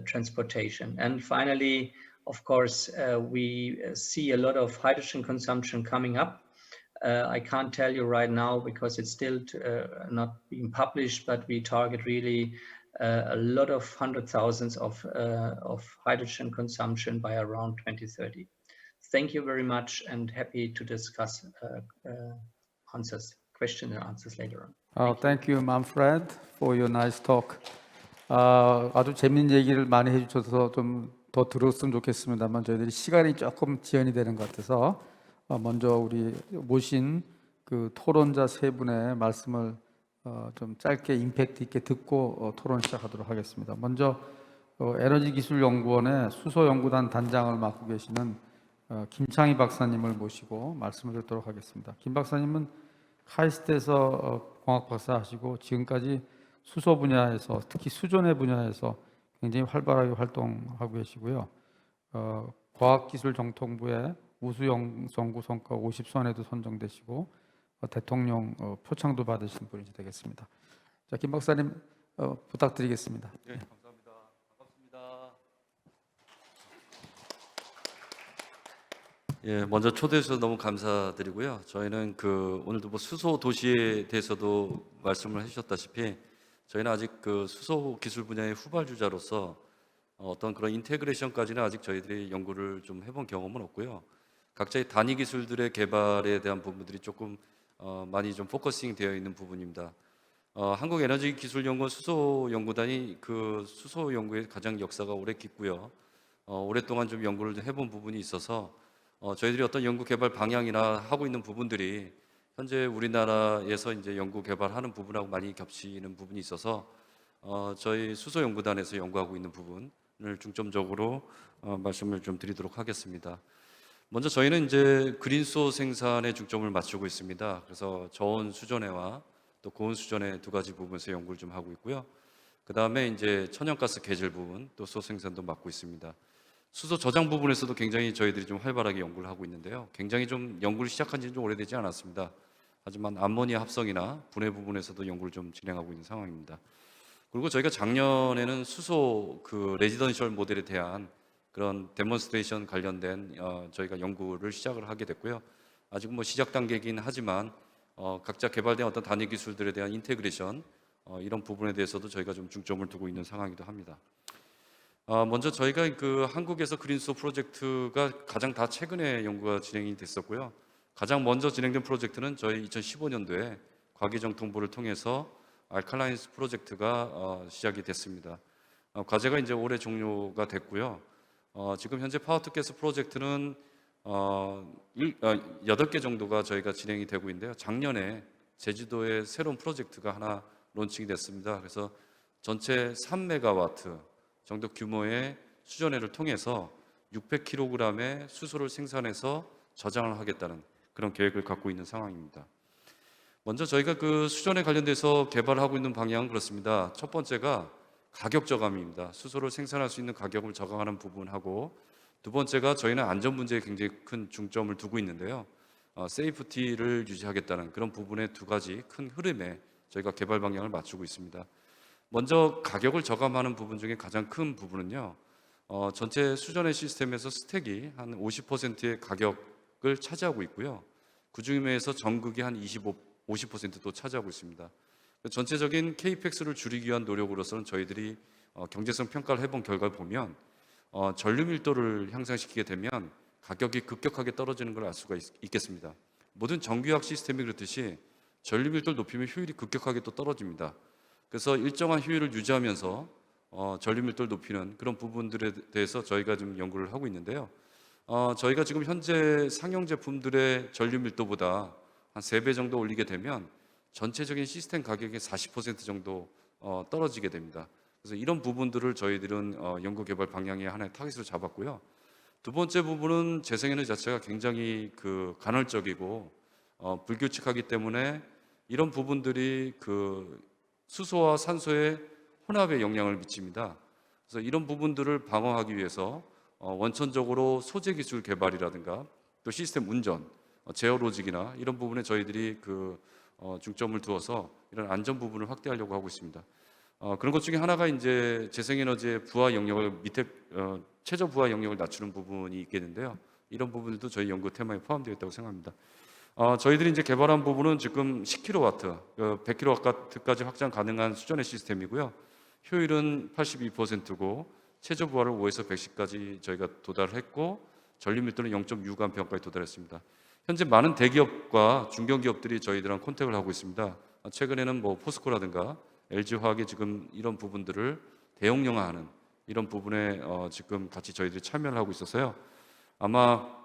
transportation. And finally, of course, we see a lot of hydrogen consumption coming up. I can't tell you right now because it's still not being published, but we target really a lot of hundred thousands of hydrogen consumption by around 2030. Thank you very much, and happy to discuss question and answers later on. Thank you, Manfred, for your nice talk. 아주 재밌는 얘기를 많이 해주셔서 좀 더 들었으면 좋겠습니다만 저희들이 시간이 조금 지연이 되는 것 같아서 먼저 우리 모신 그 토론자 세 분의 말씀을 좀 짧게 임팩트 있게 듣고 토론 시작하도록 하겠습니다. 먼저 에너지기술연구원의 수소연구단 단장을 맡고 계시는 김창희 박사님을 모시고 말씀을 듣도록 하겠습니다. 김 박사님은 카이스트에서 공학 박사 하시고 지금까지 수소 분야에서 특히 수존의 분야에서 굉장히 활발하게 활동하고 계시고요. 과학기술정보통신부의 우수연구 성과 50선에도 선정되시고 대통령 표창도 받으신 분이 되겠습니다. 자, 김 박사님 부탁드리겠습니다. 네, 감사합니다. 예, 먼저 초대해 주셔서 너무 감사드리고요. 저희는 오늘도 수소 도시에 대해서도 말씀을 해주셨다시피 저희는 아직 수소 기술 분야의 후발주자로서 어떤 그런 인테그레이션까지는 아직 저희들이 연구를 좀 해본 경험은 없고요. 각자의 단위 기술들의 개발에 대한 부분들이 조금 많이 좀 포커싱 되어 있는 부분입니다. 한국에너지기술연구원 수소연구단이 수소 연구에 가장 역사가 오래 깊고요. 오랫동안 좀 연구를 해본 부분이 있어서 저희들이 어떤 연구 개발 방향이나 하고 있는 부분들이 현재 우리나라에서 이제 연구 개발하는 부분하고 많이 겹치는 부분이 있어서 저희 수소연구단에서 연구하고 있는 부분을 중점적으로 말씀을 좀 드리도록 하겠습니다. 먼저 저희는 이제 그린수소 생산에 중점을 맞추고 있습니다. 그래서 저온 수전해와 또 고온 수전해 두 가지 부분에서 연구를 좀 하고 있고요. 그 다음에 이제 천연가스 개질 부분 또 수소 생산도 맡고 있습니다. 수소 저장 부분에서도 굉장히 저희들이 좀 활발하게 연구를 하고 있는데요. 굉장히 좀 연구를 시작한 지는 좀 오래되지 않았습니다. 하지만 암모니아 합성이나 분해 부분에서도 연구를 좀 진행하고 있는 상황입니다. 그리고 저희가 작년에는 수소 레지던셜 모델에 대한 그런 데몬스트레이션 관련된 저희가 연구를 시작을 하게 됐고요. 아직 뭐 시작 단계이긴 하지만 각자 개발된 어떤 단위 기술들에 대한 인테그레이션 이런 부분에 대해서도 저희가 좀 중점을 두고 있는 상황이기도 합니다. 먼저 저희가 한국에서 그린수소 프로젝트가 가장 다 최근에 연구가 진행이 됐었고요. 가장 먼저 진행된 프로젝트는 저희 2015년도에 과기정통부를 통해서 알칼라인스 프로젝트가 시작이 됐습니다. 과제가 이제 올해 종료가 됐고요. 지금 현재 파워투게스 프로젝트는 8개 정도가 저희가 진행이 되고 있는데요. 작년에 제주도에 새로운 프로젝트가 하나 론칭이 됐습니다. 그래서 전체 3메가와트 정도 규모의 수전해를 통해서 600kg의 수소를 생산해서 저장을 하겠다는 그런 계획을 갖고 있는 상황입니다. 먼저 저희가 수전해 관련돼서 개발하고 있는 방향은 그렇습니다. 첫 번째가 가격 저감입니다. 수소를 생산할 수 있는 가격을 저감하는 부분하고, 두 번째가 저희는 안전 문제에 굉장히 큰 중점을 두고 있는데요. 세이프티를 유지하겠다는 그런 부분의 두 가지 큰 흐름에 저희가 개발 방향을 맞추고 있습니다. 먼저 가격을 저감하는 부분 중에 가장 큰 부분은요, 전체 수전해 시스템에서 스택이 한 50%의 가격을 차지하고 있고요. 그 중에서 전극이 한 50%도 차지하고 있습니다. 전체적인 KPX를 줄이기 위한 노력으로서는 저희들이 경제성 평가를 해본 결과를 보면 전류 밀도를 향상시키게 되면 가격이 급격하게 떨어지는 걸 알 수가 있겠습니다. 모든 정규화학 시스템이 그렇듯이 전류 밀도를 높이면 효율이 급격하게 또 떨어집니다. 그래서 일정한 효율을 유지하면서 전류 밀도를 높이는 그런 부분들에 대해서 저희가 좀 연구를 하고 있는데요. 저희가 지금 현재 상용 제품들의 전류 밀도보다 한 3배 정도 올리게 되면 전체적인 시스템 가격의 40% 정도 떨어지게 됩니다. 그래서 이런 부분들을 저희들은 연구 개발 방향의 하나의 타깃으로 잡았고요. 두 번째 부분은 재생에너지 자체가 굉장히 간헐적이고 불규칙하기 때문에 이런 부분들이 수소와 산소의 혼합에 영향을 미칩니다. 그래서 이런 부분들을 방어하기 위해서 원천적으로 소재 기술 개발이라든가 또 시스템 운전, 제어 로직이나 이런 부분에 저희들이 중점을 두어서 이런 안전 부분을 확대하려고 하고 있습니다. 그런 것 중에 하나가 이제 재생에너지의 부하 영역을 최저 부하 영역을 낮추는 부분이 있겠는데요. 이런 부분들도 저희 연구 테마에 포함되어 있다고 생각합니다. 저희들이 이제 개발한 부분은 지금 10kW, 100kW까지 확장 가능한 수전해 시스템이고요. 효율은 82%고 최저 부하를 5에서 110까지 저희가 도달을 했고 전류 밀도는 0.6A까지 도달했습니다. 현재 많은 대기업과 중견기업들이 저희들랑 컨택을 하고 있습니다. 최근에는 뭐 포스코라든가 LG화학이 지금 이런 부분들을 대용량화하는 이런 부분에 지금 같이 저희들이 참여를 하고 있어서요. 아마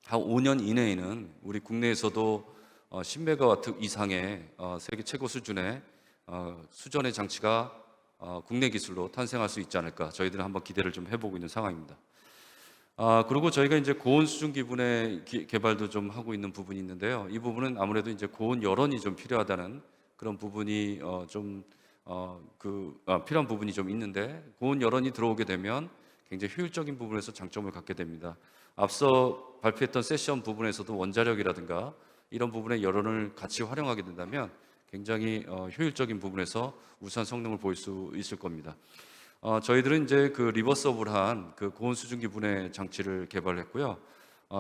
한 5년 이내에는 우리 국내에서도 10메가와트 이상의 세계 최고 수준의 수전의 장치가 국내 기술로 탄생할 수 있지 않을까 저희들은 한번 기대를 좀 해보고 있는 상황입니다. 그리고 저희가 이제 고온 수증 기분의 개발도 좀 하고 있는 부분이 있는데요. 이 부분은 아무래도 이제 고온 열원이 좀 필요하다는 그런 부분이 필요한 부분이 좀 있는데, 고온 열원이 들어오게 되면 굉장히 효율적인 부분에서 장점을 갖게 됩니다. 앞서 발표했던 세션 부분에서도 원자력이라든가 이런 부분의 열원을 같이 활용하게 된다면 굉장히 효율적인 부분에서 우수한 성능을 보일 수 있을 겁니다. 저희들은 이제 리버서블한 고온 수증기 분해 장치를 개발했고요.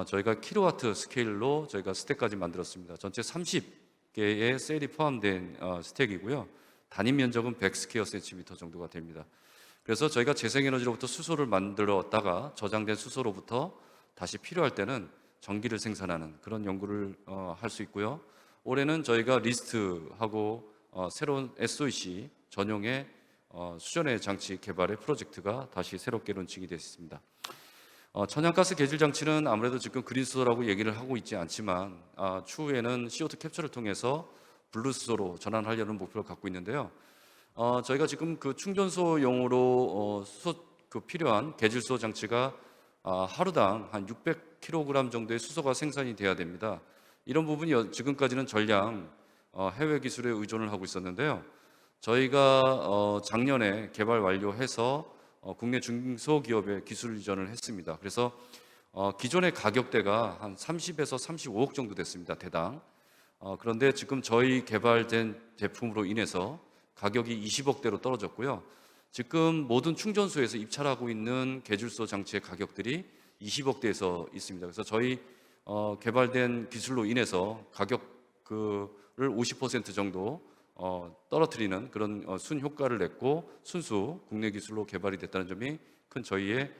저희가 킬로와트 스케일로 저희가 스택까지 만들었습니다. 전체 30개의 셀이 포함된 스택이고요. 단위 면적은 100 스퀘어 센티미터 정도가 됩니다. 그래서 저희가 재생에너지로부터 수소를 만들었다가 저장된 수소로부터 다시 필요할 때는 전기를 생산하는 그런 연구를 할 수 있고요. 올해는 저희가 리스트하고 새로운 SOC 전용의 수전해 장치 개발의 프로젝트가 다시 새롭게 론칭이 됐습니다. 천연가스 개질 장치는 아무래도 지금 그린수소라고 얘기를 하고 있지 않지만 추후에는 CO2 캡처를 통해서 블루수소로 전환하려는 목표를 갖고 있는데요. 저희가 지금 그 충전소용으로 필요한 개질수소 장치가 하루당 한 600kg 정도의 수소가 생산이 돼야 됩니다. 이런 부분이 지금까지는 전량 해외 기술에 의존을 하고 있었는데요. 저희가 작년에 개발 완료해서 국내 중소기업에 기술 이전을 했습니다. 그래서 기존의 가격대가 한 30에서 35억 정도 됐습니다, 대당. 그런데 지금 저희 개발된 제품으로 인해서 가격이 20억대로 떨어졌고요. 지금 모든 충전소에서 입찰하고 있는 개질소 장치의 가격들이 20억대에서 있습니다. 그래서 저희 개발된 기술로 인해서 가격을 50% 정도 떨어뜨리는 그런 순효과를 냈고 순수 국내 기술로 개발이 됐다는 점이 큰 저희의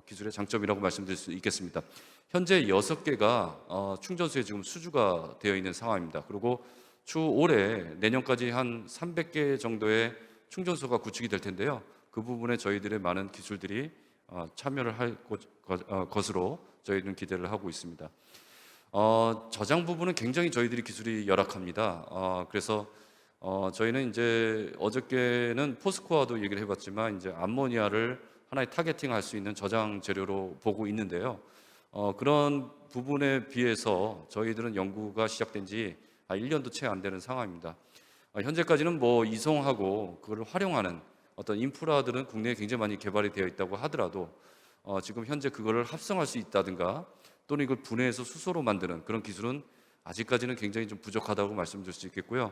기술의 장점이라고 말씀드릴 수 있겠습니다. 현재 6개가 충전소에 지금 수주가 되어 있는 상황입니다. 그리고 추후 올해 내년까지 한 300개 정도의 충전소가 구축이 될 텐데요. 그 부분에 저희들의 많은 기술들이 참여를 할 것으로 저희는 기대를 하고 있습니다. 저장 부분은 굉장히 저희들이 기술이 열악합니다. 그래서 저희는 이제 어저께는 포스코와도 얘기를 해봤지만 이제 암모니아를 하나의 타겟팅할 수 있는 저장 재료로 보고 있는데요. 그런 부분에 비해서 저희들은 연구가 시작된 지 1년도 채 안 되는 상황입니다. 현재까지는 뭐 이송하고 그걸 활용하는 어떤 인프라들은 국내에 굉장히 많이 개발이 되어 있다고 하더라도 지금 현재 그거를 합성할 수 있다든가 또는 이걸 분해해서 수소로 만드는 그런 기술은 아직까지는 굉장히 좀 부족하다고 말씀드릴 수 있겠고요.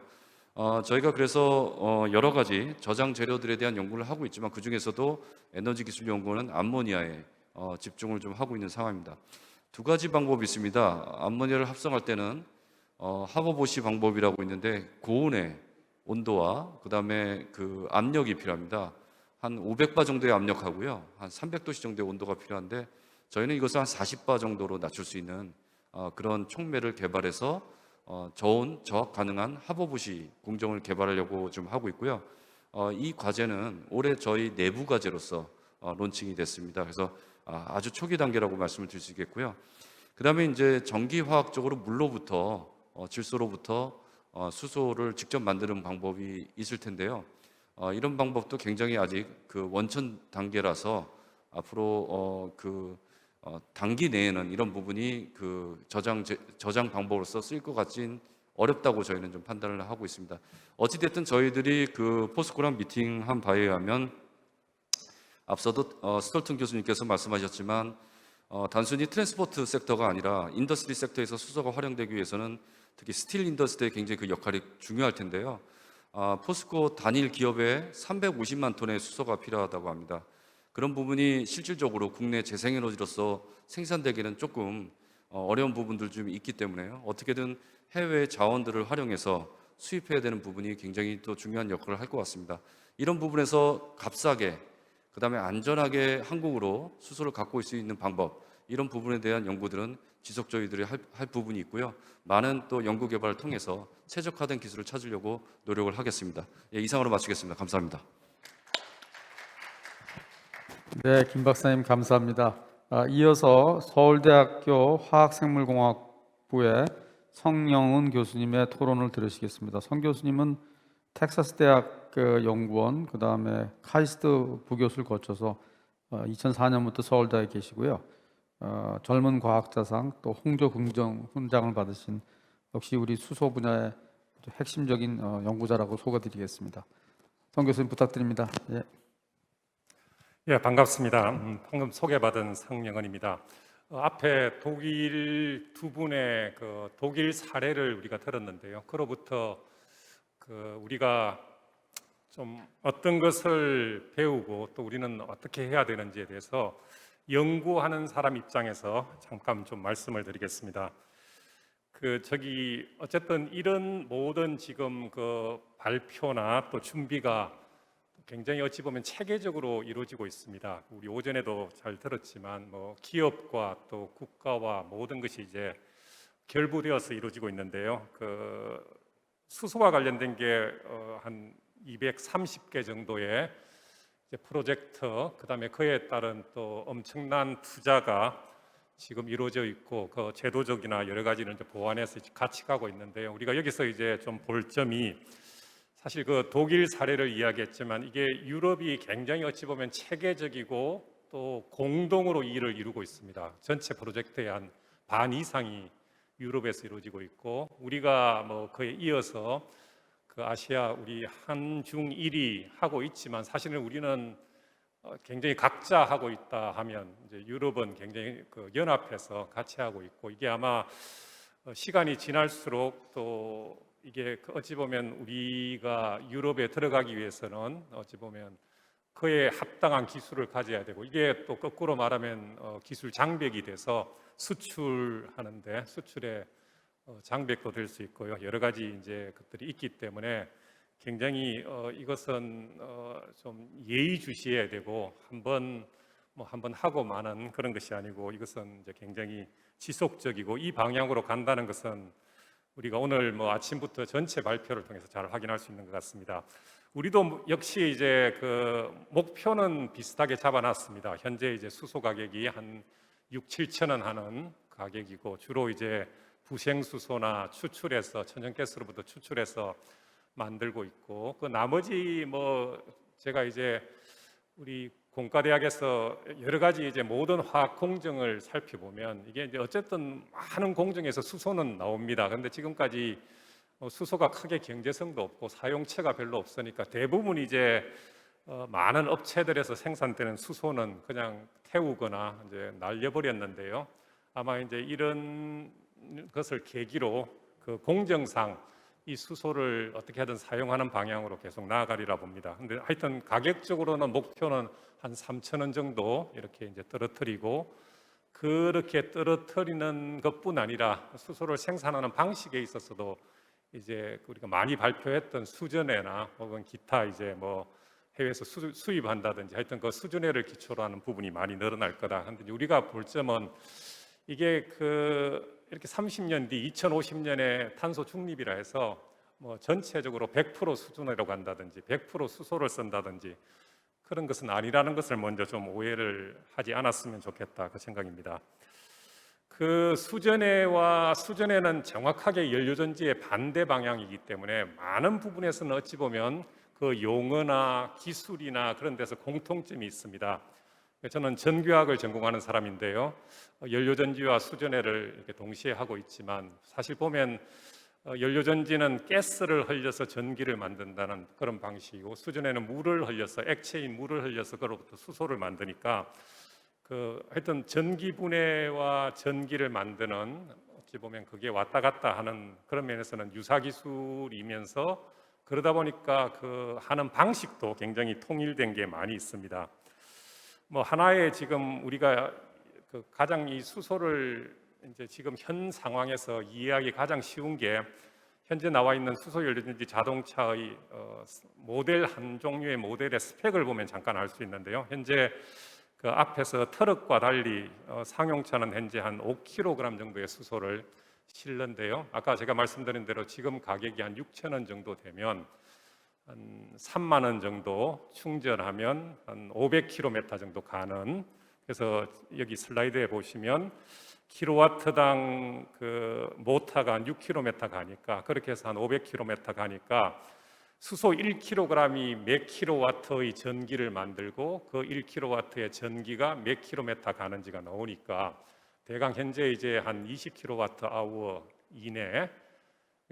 저희가 그래서 여러 가지 저장 재료들에 대한 연구를 하고 있지만 그 중에서도 에너지기술연구원은 암모니아에 집중을 좀 하고 있는 상황입니다. 두 가지 방법이 있습니다. 암모니아를 합성할 때는 하버보시 방법이라고 있는데 고온의 온도와 그 다음에 그 압력이 필요합니다. 한 500바 정도의 압력하고요, 한 300도씨 정도의 온도가 필요한데 저희는 이것을 한 40바 정도로 낮출 수 있는 그런 촉매를 개발해서 저온 저압 가능한 하버보시 공정을 개발하려고 좀 하고 있고요. 이 과제는 올해 저희 내부 과제로서 론칭이 됐습니다. 그래서 아주 초기 단계라고 말씀을 드릴 수 있겠고요. 그 다음에 이제 전기화학적으로 물로부터 질소로부터 수소를 직접 만드는 방법이 있을 텐데요. 이런 방법도 굉장히 아직 그 원천 단계라서 앞으로 단기 내에는 이런 부분이 그 저장 방법으로서 쓰일 것 같진 어렵다고 저희는 좀 판단을 하고 있습니다. 어찌됐든 저희들이 그 포스코랑 미팅한 바에 의하면 앞서도 스톨튼 교수님께서 말씀하셨지만 단순히 트랜스포트 섹터가 아니라 인더스트리 섹터에서 수소가 활용되기 위해서는 특히 스틸 인더스트리의 굉장히 그 역할이 중요할 텐데요. 포스코 단일 기업에 350만 톤의 수소가 필요하다고 합니다. 그런 부분이 실질적으로 국내 재생에너지로서 생산되기는 조금 어려운 부분들 좀 있기 때문에요. 어떻게든 해외 자원들을 활용해서 수입해야 되는 부분이 굉장히 또 중요한 역할을 할 것 같습니다. 이런 부분에서 값싸게 그 다음에 안전하게 한국으로 수소를 갖고 올 수 있는 방법, 이런 부분에 대한 연구들은 지속 저희들이 할 부분이 있고요. 많은 또 연구 개발을 통해서 최적화된 기술을 찾으려고 노력을 하겠습니다. 이상으로 마치겠습니다. 감사합니다. 네, 김 박사님 감사합니다. 이어서 서울대학교 화학생물공학부의 성영은 교수님의 토론을 들으시겠습니다. 성 교수님은 텍사스 대학 연구원, 그 다음에 카이스트 부교수를 거쳐서 2004년부터 서울대에 계시고요. 젊은 과학자상 또 홍조 훈장을 받으신 역시 우리 수소 분야의 핵심적인 연구자라고 소개드리겠습니다. 성 교수님 부탁드립니다. 예. 예, 반갑습니다. 방금 소개받은 상영은입니다. 앞에 독일 두 분의 그 독일 사례를 우리가 들었는데요. 그로부터 우리가 좀 어떤 것을 배우고 또 우리는 어떻게 해야 되는지에 대해서 연구하는 사람 입장에서 잠깐 좀 말씀을 드리겠습니다. 어쨌든 이런 모든 지금 그 발표나 또 준비가 굉장히 어찌 보면 체계적으로 이루어지고 있습니다. 우리 오전에도 잘 들었지만 뭐 기업과 또 국가와 모든 것이 이제 결부되어서 이루어지고 있는데요. 수소와 관련된 게 한 230개 정도의 이제 프로젝트, 그다음에 그에 따른 또 엄청난 투자가 지금 이루어져 있고 그 제도적이나 여러 가지를 이제 보완해서 같이 가고 있는데요. 우리가 여기서 이제 좀 볼 점이 사실 그 독일 사례를 이야기했지만 이게 유럽이 굉장히 어찌 보면 체계적이고 또 공동으로 일을 이루고 있습니다. 전체 프로젝트의 한 반 이상이 유럽에서 이루어지고 있고 우리가 뭐 그에 이어서 그 아시아 우리 한중일이 하고 있지만 사실은 우리는 굉장히 각자 하고 있다 하면 이제 유럽은 굉장히 그 연합해서 같이 하고 있고 이게 아마 시간이 지날수록 또 이게 어찌 보면 우리가 유럽에 들어가기 위해서는 어찌 보면 그에 합당한 기술을 가져야 되고 이게 또 거꾸로 말하면 기술 장벽이 돼서 수출하는데 수출의 장벽도 될 수 있고요. 여러 가지 이제 것들이 있기 때문에 굉장히 이것은 좀 예의주시해야 되고 한번 하고 마는 그런 것이 아니고 이것은 이제 굉장히 지속적이고 이 방향으로 간다는 것은 우리가 오늘 뭐 아침부터 전체 발표를 통해서 잘 확인할 수 있는 것 같습니다. 우리도 역시 이제 그 목표는 비슷하게 잡아놨습니다. 현재 이제 수소 가격이 한 6, 7천 원 하는 가격이고 주로 이제 부생수소나 추출해서 천연가스로부터 추출해서 만들고 있고 그 나머지 뭐 제가 이제 우리 공과대학에서 여러 가지 이제 모든 화학 공정을 살펴보면 이게 이제 어쨌든 많은 공정에서 수소는 나옵니다. 그런데 지금까지 수소가 크게 경제성도 없고 사용처가 별로 없으니까 대부분 이제 많은 업체들에서 생산되는 수소는 그냥 태우거나 이제 날려버렸는데요. 아마 이제 이런 것을 계기로 그 공정상 이 수소를 어떻게 하든 사용하는 방향으로 계속 나아가리라 봅니다. 근데 하여튼 가격적으로는 목표는 한 3천 원 정도 이렇게 이제 떨어뜨리고 그렇게 떨어뜨리는 것뿐 아니라 수소를 생산하는 방식에 있어서도 이제 우리가 많이 발표했던 수전해나 혹은 기타 이제 뭐 해외에서 수입한다든지 하여튼 그 수준회를 기초로 하는 부분이 많이 늘어날 거다. 근데 우리가 볼 점은 이게 이렇게 30년 뒤 2050년에 탄소 중립이라 해서 뭐 전체적으로 100% 수준으로 간다든지 100% 수소를 쓴다든지 그런 것은 아니라는 것을 먼저 좀 오해를 하지 않았으면 좋겠다 그 생각입니다. 그 수전해는 정확하게 연료전지의 반대 방향이기 때문에 많은 부분에서는 어찌 보면 그 용어나 기술이나 그런 데서 공통점이 있습니다. 저는 전기화학을 전공하는 사람인데요. 연료전지와 수전해를 이렇게 동시에 하고 있지만 사실 보면 연료전지는 가스를 흘려서 전기를 만든다는 그런 방식이고 수전해는 물을 흘려서 액체인 물을 흘려서 그로부터 수소를 만드니까 하여튼 전기 분해와 전기를 만드는 어찌 보면 그게 왔다 갔다 하는 그런 면에서는 유사 기술이면서 그러다 보니까 하는 방식도 굉장히 통일된 게 많이 있습니다. 뭐 하나의 지금 우리가 가장 이 수소를 이제 지금 현 상황에서 이해하기 가장 쉬운 게 현재 나와 있는 수소 연료전지 자동차의 모델 한 종류의 모델의 스펙을 보면 잠깐 알 수 있는데요. 현재 그 앞에서 트럭과 달리 상용차는 현재 한 5kg 정도의 수소를 실는데요. 아까 제가 말씀드린 대로 지금 가격이 한 6천 원 정도 되면 한 3만 원 정도 충전하면 한 500km 정도 가는 그래서 여기 슬라이드에 보시면 킬로와트당 그 모터가 한 6km 가니까 그렇게 해서 한 500km 가니까 수소 1kg이 몇 킬로와트의 전기를 만들고 그 1kW의 전기가 몇 킬로미터 가는지가 나오니까 대강 현재 이제 한 20kWh 이내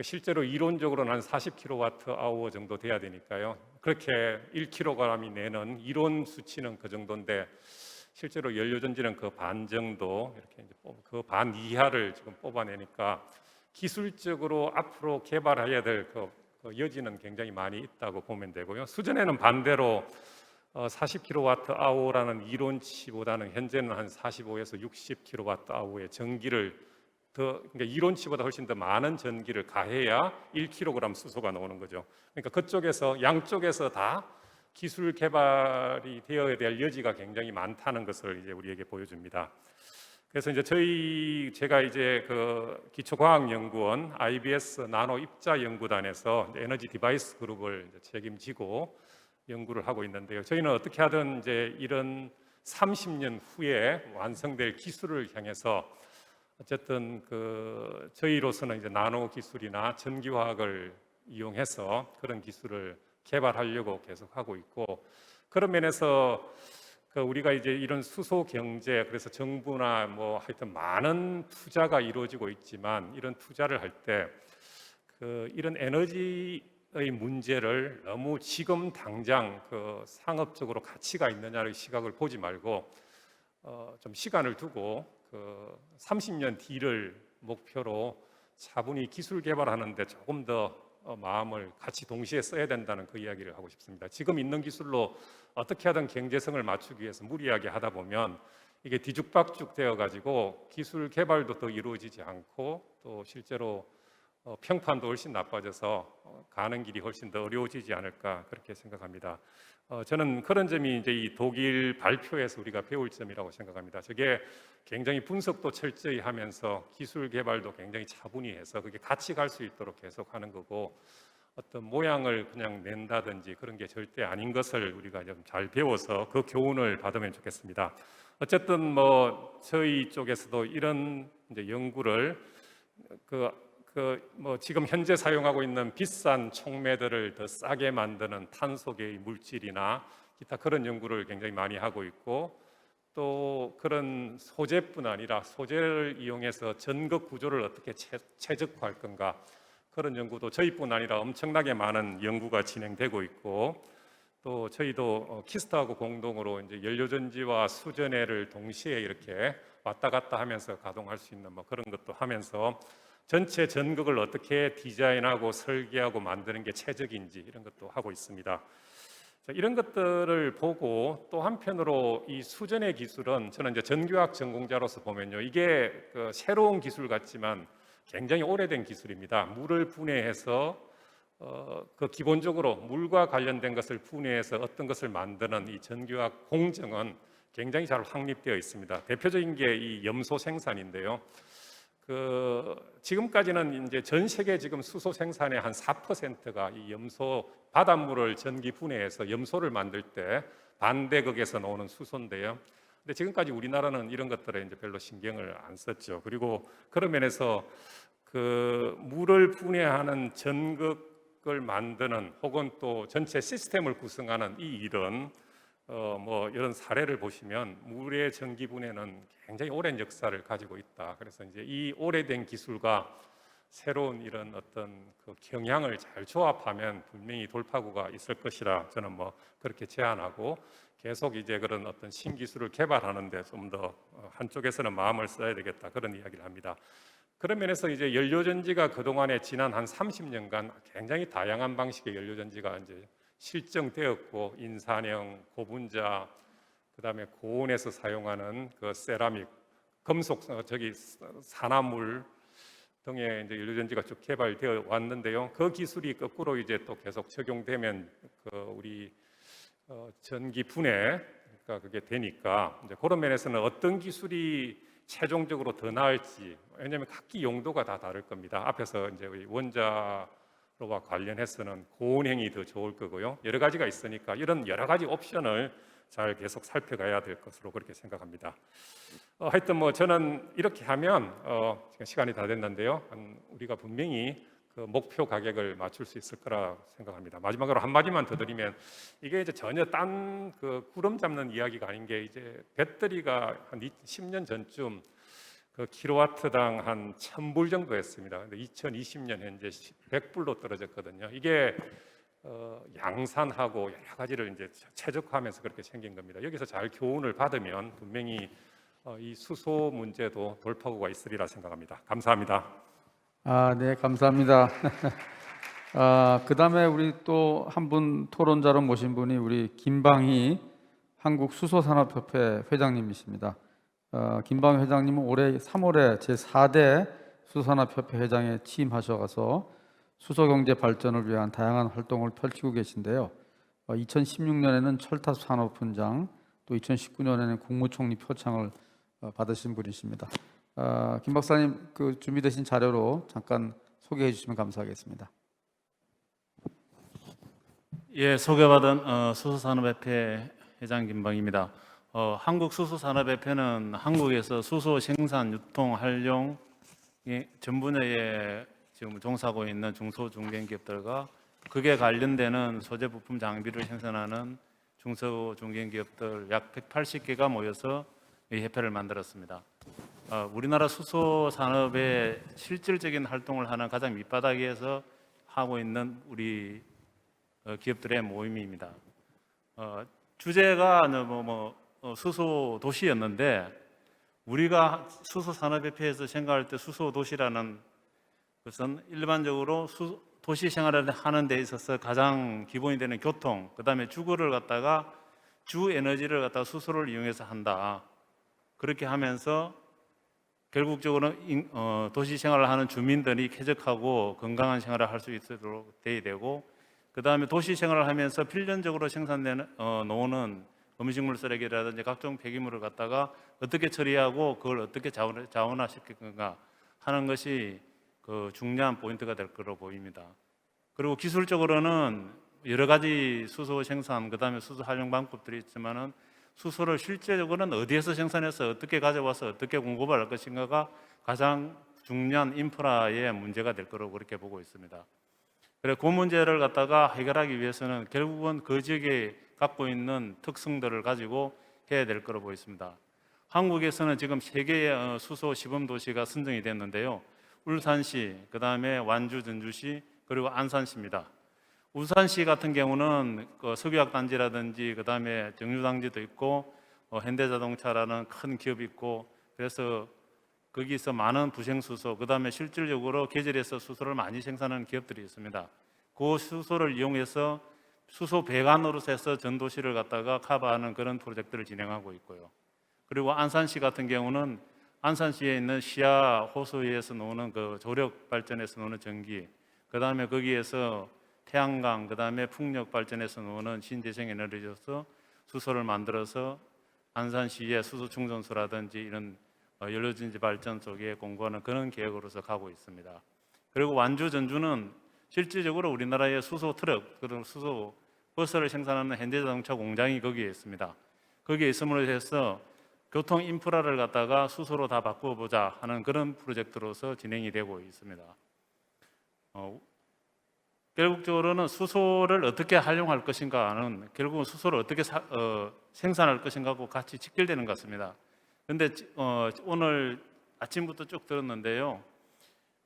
실제로 이론적으로는 한 40kWh 정도 돼야 되니까요. 그렇게 1kg이 내는 이론 수치는 그 정도인데 실제로 연료전지는 그 반 정도 이렇게 이제 그 반 이하를 지금 뽑아내니까 기술적으로 앞으로 개발해야 될 그 여지는 굉장히 많이 있다고 보면 되고요. 수전에는 반대로 40kWh라는 이론치보다는 현재는 한 45에서 60kWh의 전기를 그러니까 이론치보다 훨씬 더 많은 전기를 가해야 1kg 수소가 나오는 거죠. 그러니까 그쪽에서 양쪽에서 다 기술 개발이 되어야 될 여지가 굉장히 많다는 것을 이제 우리에게 보여줍니다. 그래서 이제 제가 이제 그 기초과학연구원 IBS 나노입자연구단에서 에너지디바이스 그룹을 이제 책임지고 연구를 하고 있는데요. 저희는 어떻게 하든 이제 이런 30년 후에 완성될 기술을 향해서 어쨌든 그 저희로서는 이제 나노 기술이나 전기화학을 이용해서 그런 기술을 개발하려고 계속 하고 있고, 그런 면에서 그 우리가 이제 이런 수소 경제, 그래서 정부나 뭐 하여튼 많은 투자가 이루어지고 있지만 이런 투자를 할 때 그 이런 에너지의 문제를 너무 지금 당장 그 상업적으로 가치가 있느냐의 시각을 보지 말고 좀 시간을 두고 그 30년 뒤를 목표로 차분히 기술 개발하는데 조금 더 마음을 같이 동시에 써야 된다는 그 이야기를 하고 싶습니다. 지금 있는 기술로 어떻게 하든 경제성을 맞추기 위해서 무리하게 하다 보면 이게 뒤죽박죽 되어 가지고 기술 개발도 더 이루어지지 않고 또 실제로 평판도 훨씬 나빠져서 가는 길이 훨씬 더 어려워지지 않을까 그렇게 생각합니다. 저는 그런 점이 이제 이 독일 발표에서 우리가 배울 점이라고 생각합니다. 저게 굉장히 분석도 철저히 하면서 기술 개발도 굉장히 차분히 해서 그게 같이 갈 수 있도록 계속 하는 거고, 어떤 모양을 그냥 낸다든지 그런 게 절대 아닌 것을 우리가 좀 잘 배워서 그 교훈을 받으면 좋겠습니다. 어쨌든 뭐 저희 쪽에서도 이런 이제 연구를 뭐 지금 현재 사용하고 있는 비싼 촉매들을 더 싸게 만드는 탄소계의 물질이나 기타 그런 연구를 굉장히 많이 하고 있고, 또 그런 소재뿐 아니라 소재를 이용해서 전극 구조를 어떻게 최적화할 건가 그런 연구도 저희뿐 아니라 엄청나게 많은 연구가 진행되고 있고, 또 저희도 키스트하고 공동으로 이제 연료전지와 수전해를 동시에 이렇게 왔다 갔다 하면서 가동할 수 있는 뭐 그런 것도 하면서 전체 전극을 어떻게 디자인하고 설계하고 만드는 게 최적인지 이런 것도 하고 있습니다. 자, 이런 것들을 보고 또 한편으로 이 수전의 기술은 저는 이제 전기화학 전공자로서 보면요, 이게 그 새로운 기술 같지만 굉장히 오래된 기술입니다. 물을 분해해서 그 기본적으로 물과 관련된 것을 분해해서 어떤 것을 만드는 이 전기화학 공정은 굉장히 잘 확립되어 있습니다. 대표적인 게 이 염소 생산인데요. 지금까지는 이제 전 세계 지금 수소 생산의 한 4%가 이 염소 바닷물을 전기 분해해서 염소를 만들 때 반대극에서 나오는 수소인데요. 근데 지금까지 우리나라는 이런 것들에 이제 별로 신경을 안 썼죠. 그리고 그런 면에서 그 물을 분해하는 전극을 만드는 혹은 또 전체 시스템을 구성하는 이 일은 뭐 이런 사례를 보시면 물의 전기 분해는 굉장히 오랜 역사를 가지고 있다. 그래서 이제 이 오래된 기술과 새로운 이런 어떤 그 경향을 잘 조합하면 분명히 돌파구가 있을 것이라 저는 뭐 그렇게 제안하고, 계속 이제 그런 어떤 신기술을 개발하는데 좀 더 한쪽에서는 마음을 써야 되겠다 그런 이야기를 합니다. 그런 면에서 이제 연료전지가 그동안에 지난 한 30년간 굉장히 다양한 방식의 연료전지가 이제 실증되었고, 인산형, 고분자, 그다음에 고온에서 사용하는 그 세라믹, 금속, 산화물 등의 이제 연료전지가 쭉 개발되어 왔는데요. 그 기술이 거꾸로 이제 또 계속 적용되면 그 우리 전기 분해가 그게 되니까 이제 그런 면에서는 어떤 기술이 최종적으로 더 나을지, 왜냐하면 각기 용도가 다 다를 겁니다. 앞에서 이제 우리 원자로와 관련해서는 고온행이 더 좋을 거고요. 여러 가지가 있으니까 이런 여러 가지 옵션을 잘 계속 살펴가야 될 것으로 그렇게 생각합니다. 하여튼 뭐 저는 이렇게 하면 지금 시간이 다 됐는데요. 우리가 분명히 그 목표 가격을 맞출 수 있을 거라 생각합니다. 마지막으로 한 마디만 더 드리면, 이게 이제 전혀 딴 그 구름 잡는 이야기가 아닌 게, 이제 배터리가 한 10년 전쯤 그 킬로와트당 한 1,000불 정도 했습니다. 근데 2020년 현재 100불로 떨어졌거든요. 이게 양산하고 여러 가지를 이제 최적화하면서 그렇게 생긴 겁니다. 여기서 잘 교훈을 받으면 분명히 이 수소 문제도 돌파구가 있으리라 생각합니다. 감사합니다. 네, 감사합니다. 그다음에 우리 또 한 분 토론자로 모신 분이 우리 김방희 한국수소산업협회 회장님이십니다. 김방희 회장님은 올해 3월에 제4대 수소산업협회 회장에 취임하셔서 수소경제 발전을 위한 다양한 활동을 펼치고 계신데요. 2016년에는 철탑산업훈장, 또 2019년에는 국무총리 표창을 받으신 분이십니다. 김 박사님, 그 준비되신 자료로 잠깐 소개해 주시면 감사하겠습니다. 예, 소개받은 수소산업협회 회장 김방입니다. 한국수소산업협회는 한국에서 수소 생산, 유통, 활용 전 분야에 지금 종사하고 있는 중소중견기업들과 그게 관련되는 소재 부품 장비를 생산하는 중소중견기업들 약 180개가 모여서 이 협회를 만들었습니다. 우리나라 수소 산업의 실질적인 활동을 하는 가장 밑바닥에서 하고 있는 우리 기업들의 모임입니다. 주제가 수소 도시였는데 우리가 수소 산업협회에서 생각할 때 수소 도시라는 것은 일반적으로 도시 생활을 하는 데 있어서 가장 기본이 되는 교통, 그다음에 주거를 갖다가 주 에너지를 갖다가 수소를 이용해서 한다. 그렇게 하면서 결국적으로 도시 생활을 하는 주민들이 쾌적하고 건강한 생활을 할 수 있도록 돼야 되고, 그 다음에 도시 생활을 하면서 필연적으로 생산되는 노는 음식물 쓰레기라든지 각종 폐기물을 갖다가 어떻게 처리하고 그걸 어떻게 자원화시킬 건가 하는 것이 그 중요한 포인트가 될 거로 보입니다. 그리고 기술적으로는 여러 가지 수소 생산, 그 다음에 수소 활용 방법들이 있지만은 수소를 실제적으로는 어디에서 생산해서 어떻게 가져와서 어떻게 공급을 할 것인가가 가장 중요한 인프라의 문제가 될 거라고 그렇게 보고 있습니다. 그래서 그 문제를 갖다가 해결하기 위해서는 결국은 그 지역에 갖고 있는 특성들을 가지고 해야 될 거로 보입니다. 한국에서는 지금 3개의 수소 시범 도시가 선정이 됐는데요. 울산시, 그 다음에 완주, 전주시, 그리고 안산시입니다. 울산시 같은 경우는 그 석유화학단지라든지 그 다음에 정유당지도 있고 현대자동차라는 큰 기업이 있고, 그래서 거기서 많은 부생수소, 그 다음에 실질적으로 계절에서 수소를 많이 생산하는 기업들이 있습니다. 그 수소를 이용해서 수소 배관으로 해서 전도시를 갖다가 커버하는 그런 프로젝트를 진행하고 있고요. 그리고 안산시 같은 경우는 안산시에 있는 시야 호수에서 나오는 그 조력 발전에서 나오는 전기, 그 다음에 거기에서 태양광, 그 다음에 풍력 발전에서 나오는 신재생 에너지로서 수소를 만들어서 안산시의 수소 충전소라든지 이런 연료전지 발전 쪽에 공부하는 그런 계획으로서 가고 있습니다. 그리고 완주, 전주는 실질적으로 우리나라의 수소 트럭, 그리고 수소 버스를 생산하는 현대자동차 공장이 거기에 있습니다. 거기에 있음으로 해서 교통 인프라를 갖다가 수소로 다 바꿔보자 하는 그런 프로젝트로서 진행이 되고 있습니다. 결국적으로는 수소를 어떻게 활용할 것인가는 결국은 수소를 어떻게 생산할 것인가하고 같이 직결되는 것 같습니다. 그런데 오늘 아침부터 쭉 들었는데요.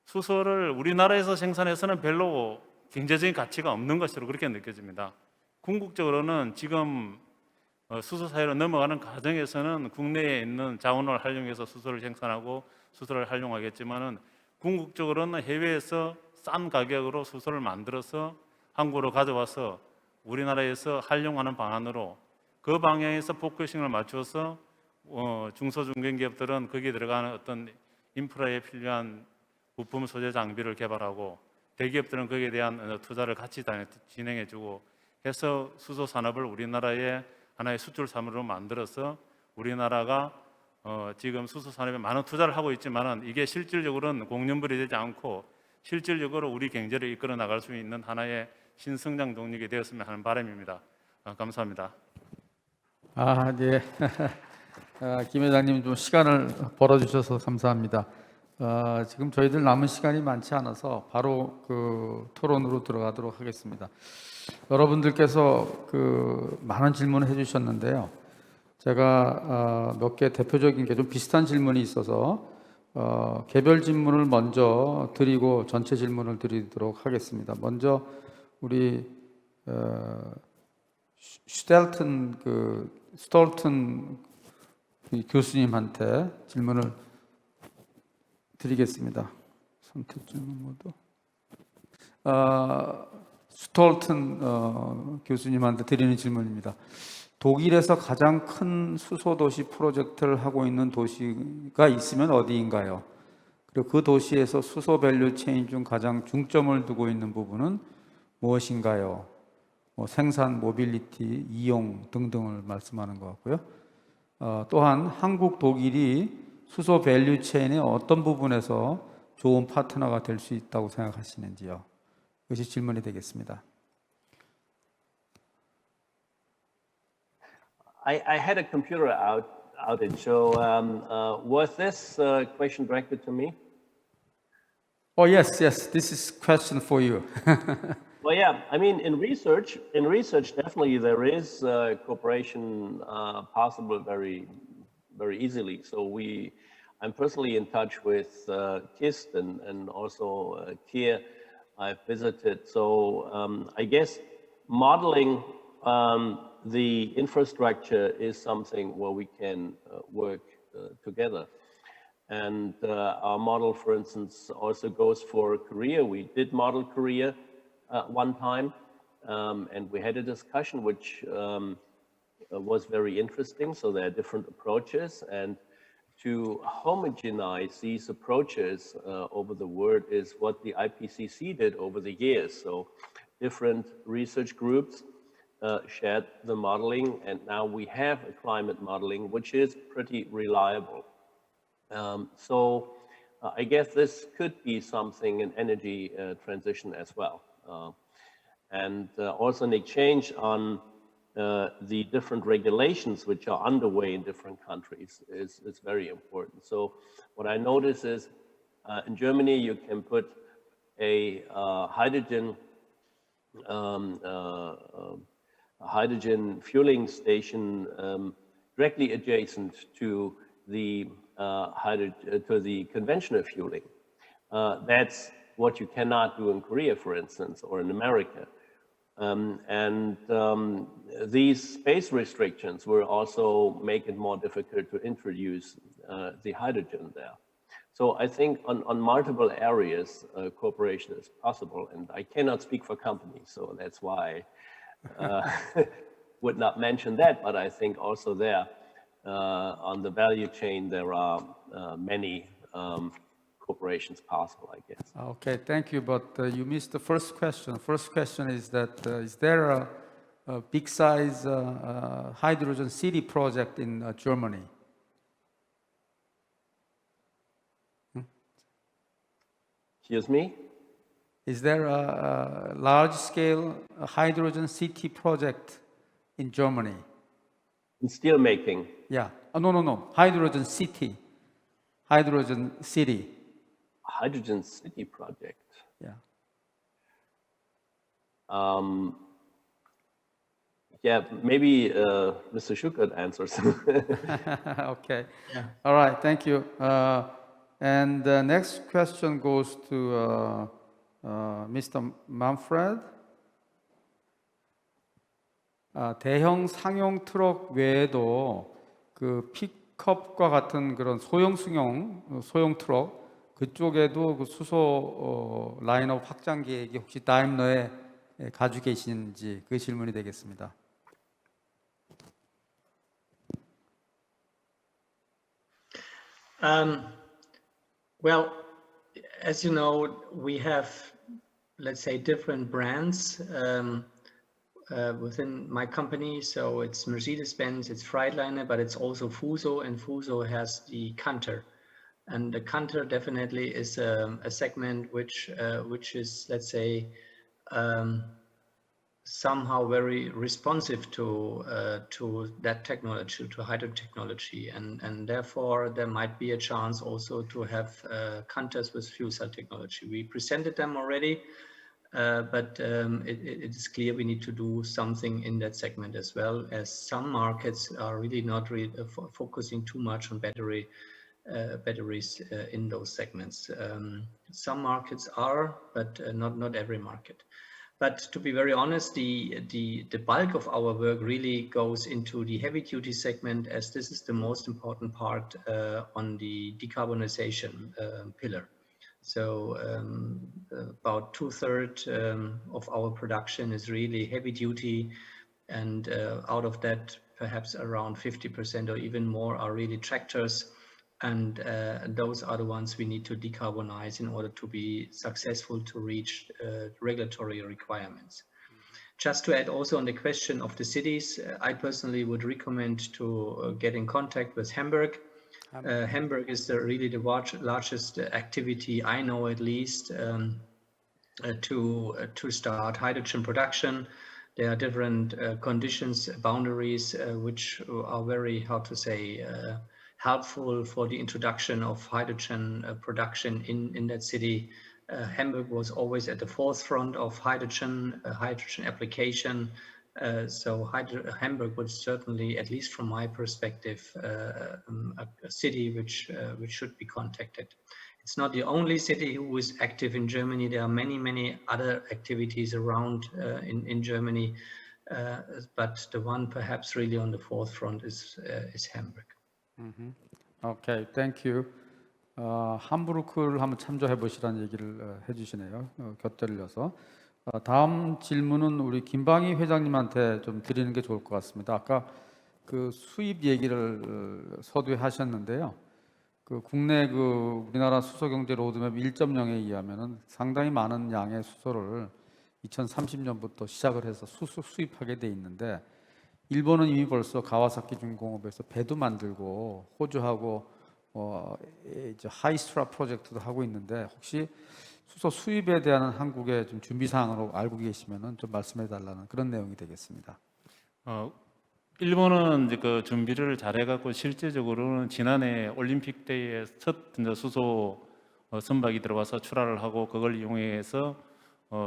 수소를 우리나라에서 생산해서는 별로 경제적인 가치가 없는 것으로 그렇게 느껴집니다. 궁극적으로는 지금 수소 사회로 넘어가는 과정에서는 국내에 있는 자원을 활용해서 수소를 생산하고 수소를 활용하겠지만은 궁극적으로는 해외에서 싼 가격으로 수소를 만들어서 한국으로 가져와서 우리나라에서 활용하는 방안으로 그 방향에서 포커싱을 맞춰서 중소중견기업들은 거기에 들어가는 어떤 인프라에 필요한 부품 소재 장비를 개발하고 대기업들은 거기에 대한 투자를 같이 진행해주고 해서 수소 산업을 우리나라의 하나의 수출 산업으로 만들어서 우리나라가 지금 수소 산업에 많은 투자를 하고 있지만은 이게 실질적으로는 공연불이 되지 않고 실질적으로 우리 경제를 이끌어 나갈 수 있는 하나의 신성장 동력이 되었으면 하는 바람입니다. 감사합니다. 네. 김 회장님 좀 시간을 벌어주셔서 감사합니다. 지금 저희들 남은 시간이 많지 않아서 바로 그 토론으로 들어가도록 하겠습니다. 여러분들께서 그 많은 질문을 해주셨는데요. 제가 몇 개 대표적인 게 좀 비슷한 질문이 있어서 개별 질문을 먼저 드리고 전체 질문을 드리도록 하겠습니다. 먼저 우리 스톨튼 교수님한테 질문을 드리겠습니다. 선택 질문 모두. 스톨튼 교수님한테 드리는 질문입니다. 독일에서 가장 큰 수소도시 프로젝트를 하고 있는 도시가 있으면 어디인가요? 그리고 그 도시에서 수소 밸류 체인 중 가장 중점을 두고 있는 부분은 무엇인가요? 생산, 모빌리티, 이용 등등을 말씀하는 것 같고요. 또한 한국, 독일이 수소 밸류 체인의 어떤 부분에서 좋은 파트너가 될 수 있다고 생각하시는지요? 이것이 질문이 되겠습니다. I had a computer outage, so was this question directed to me? Oh yes, this is question for you. Well, yeah, I mean, in research, definitely there is cooperation possible very easily. So I'm personally in touch with KIST and also KIR I've visited. So I guess modeling the infrastructure is something where we can work together. And our model, for instance, also goes for Korea. We did model Korea one time, and we had a discussion which was very interesting. So there are different approaches, and to homogenize these approaches over the world is what the IPCC did over the years. So different research groups shared the modeling, and now we have a climate modeling which is pretty reliable. So I guess this could be something in energy transition as well. And also an exchange on the different regulations which are underway in different countries is very important. So what I notice is in Germany you can put a hydrogen fueling station directly adjacent to the conventional fueling. That's what you cannot do in Korea, for instance, or in America. These space restrictions will also make it more difficult to introduce the hydrogen there. So I think on multiple areas, cooperation is possible, and I cannot speak for companies, so that's why I would not mention that, but I think also there, on the value chain, there are many cooperations possible, I guess. Okay, thank you, but you missed the first question. First question is that is there a big size hydrogen city project in Germany? Excuse me? Is there a large-scale hydrogen city project in Germany? In steel making? Yeah. No. Hydrogen city. Hydrogen city. Hydrogen city project? Yeah. Yeah, maybe Mr. 슈커르트 answers. Okay. Yeah. All right. Thank you. And the next question goes to Mr. Manfred. 대형 상용 트럭 외에도 그 픽업과 같은 그런 소형 트럭 그쪽에도 그 수소 라인업 확장 계획이 혹시 다임러에 가지고 계신지 그 질문이 되겠습니다. Well, as you know, we have, let's say, different brands within my company. So it's Mercedes-Benz, it's Freightliner, but it's also Fuso, and Fuso has the Canter. And the Canter definitely is a segment which is, let's say, somehow very responsive to that technology, to hydrogen technology, and therefore there might be a chance also to have Canters with fuel cell technology. We presented them already, but it is clear we need to do something in that segment as well, as some markets are really not focusing too much on batteries in those segments. Some markets are, but not every market. But to be very honest, the bulk of our work really goes into the heavy duty segment, as this is the most important part on the decarbonization pillar. So about 2/3 of our production is really heavy duty, and out of that, perhaps around 50% or even more are really tractors. And those are the ones we need to decarbonize in order to be successful to reach regulatory requirements. Just to add also on the question of the cities, I personally would recommend to get in contact with Hamburg. Hamburg is really the largest activity I know, at least, to start hydrogen production. There are different conditions, boundaries, which are very, how to say, helpful for the introduction of hydrogen production in that city. Hamburg was always at the forefront of hydrogen application. So Hamburg would certainly, at least from my perspective, a city which should be contacted. It's not the only city who is active in Germany. There are many other activities around in Germany, but the one perhaps really on the forefront is Hamburg. 오케이, 땡큐. 함부르크를 한번 참조해 보시라는 얘기를 해주시네요. 곁들여서. 다음 질문은 우리 김방희 회장님한테 좀 드리는 게 좋을 것 같습니다. 아까 그 수입 얘기를 서두에 하셨는데요. 그 국내 그 우리나라 수소 경제 로드맵 1.0에 의하면은 상당히 많은 양의 수소를 2030년부터 시작을 해서 수입하게 돼 있는데, 일본은 이미 벌써 가와사키 중공업에서 배도 만들고 호주하고 이제 하이스트라 프로젝트도 하고 있는데, 혹시 수소 수입에 대한 한국의 좀 준비 사항으로 알고 계시면은 좀 말씀해 달라는 그런 내용이 되겠습니다. 일본은 이제 그 준비를 잘해갖고 실제적으로는 지난해 올림픽 때에 첫 수소 선박이 들어와서 출하를 하고 그걸 이용해서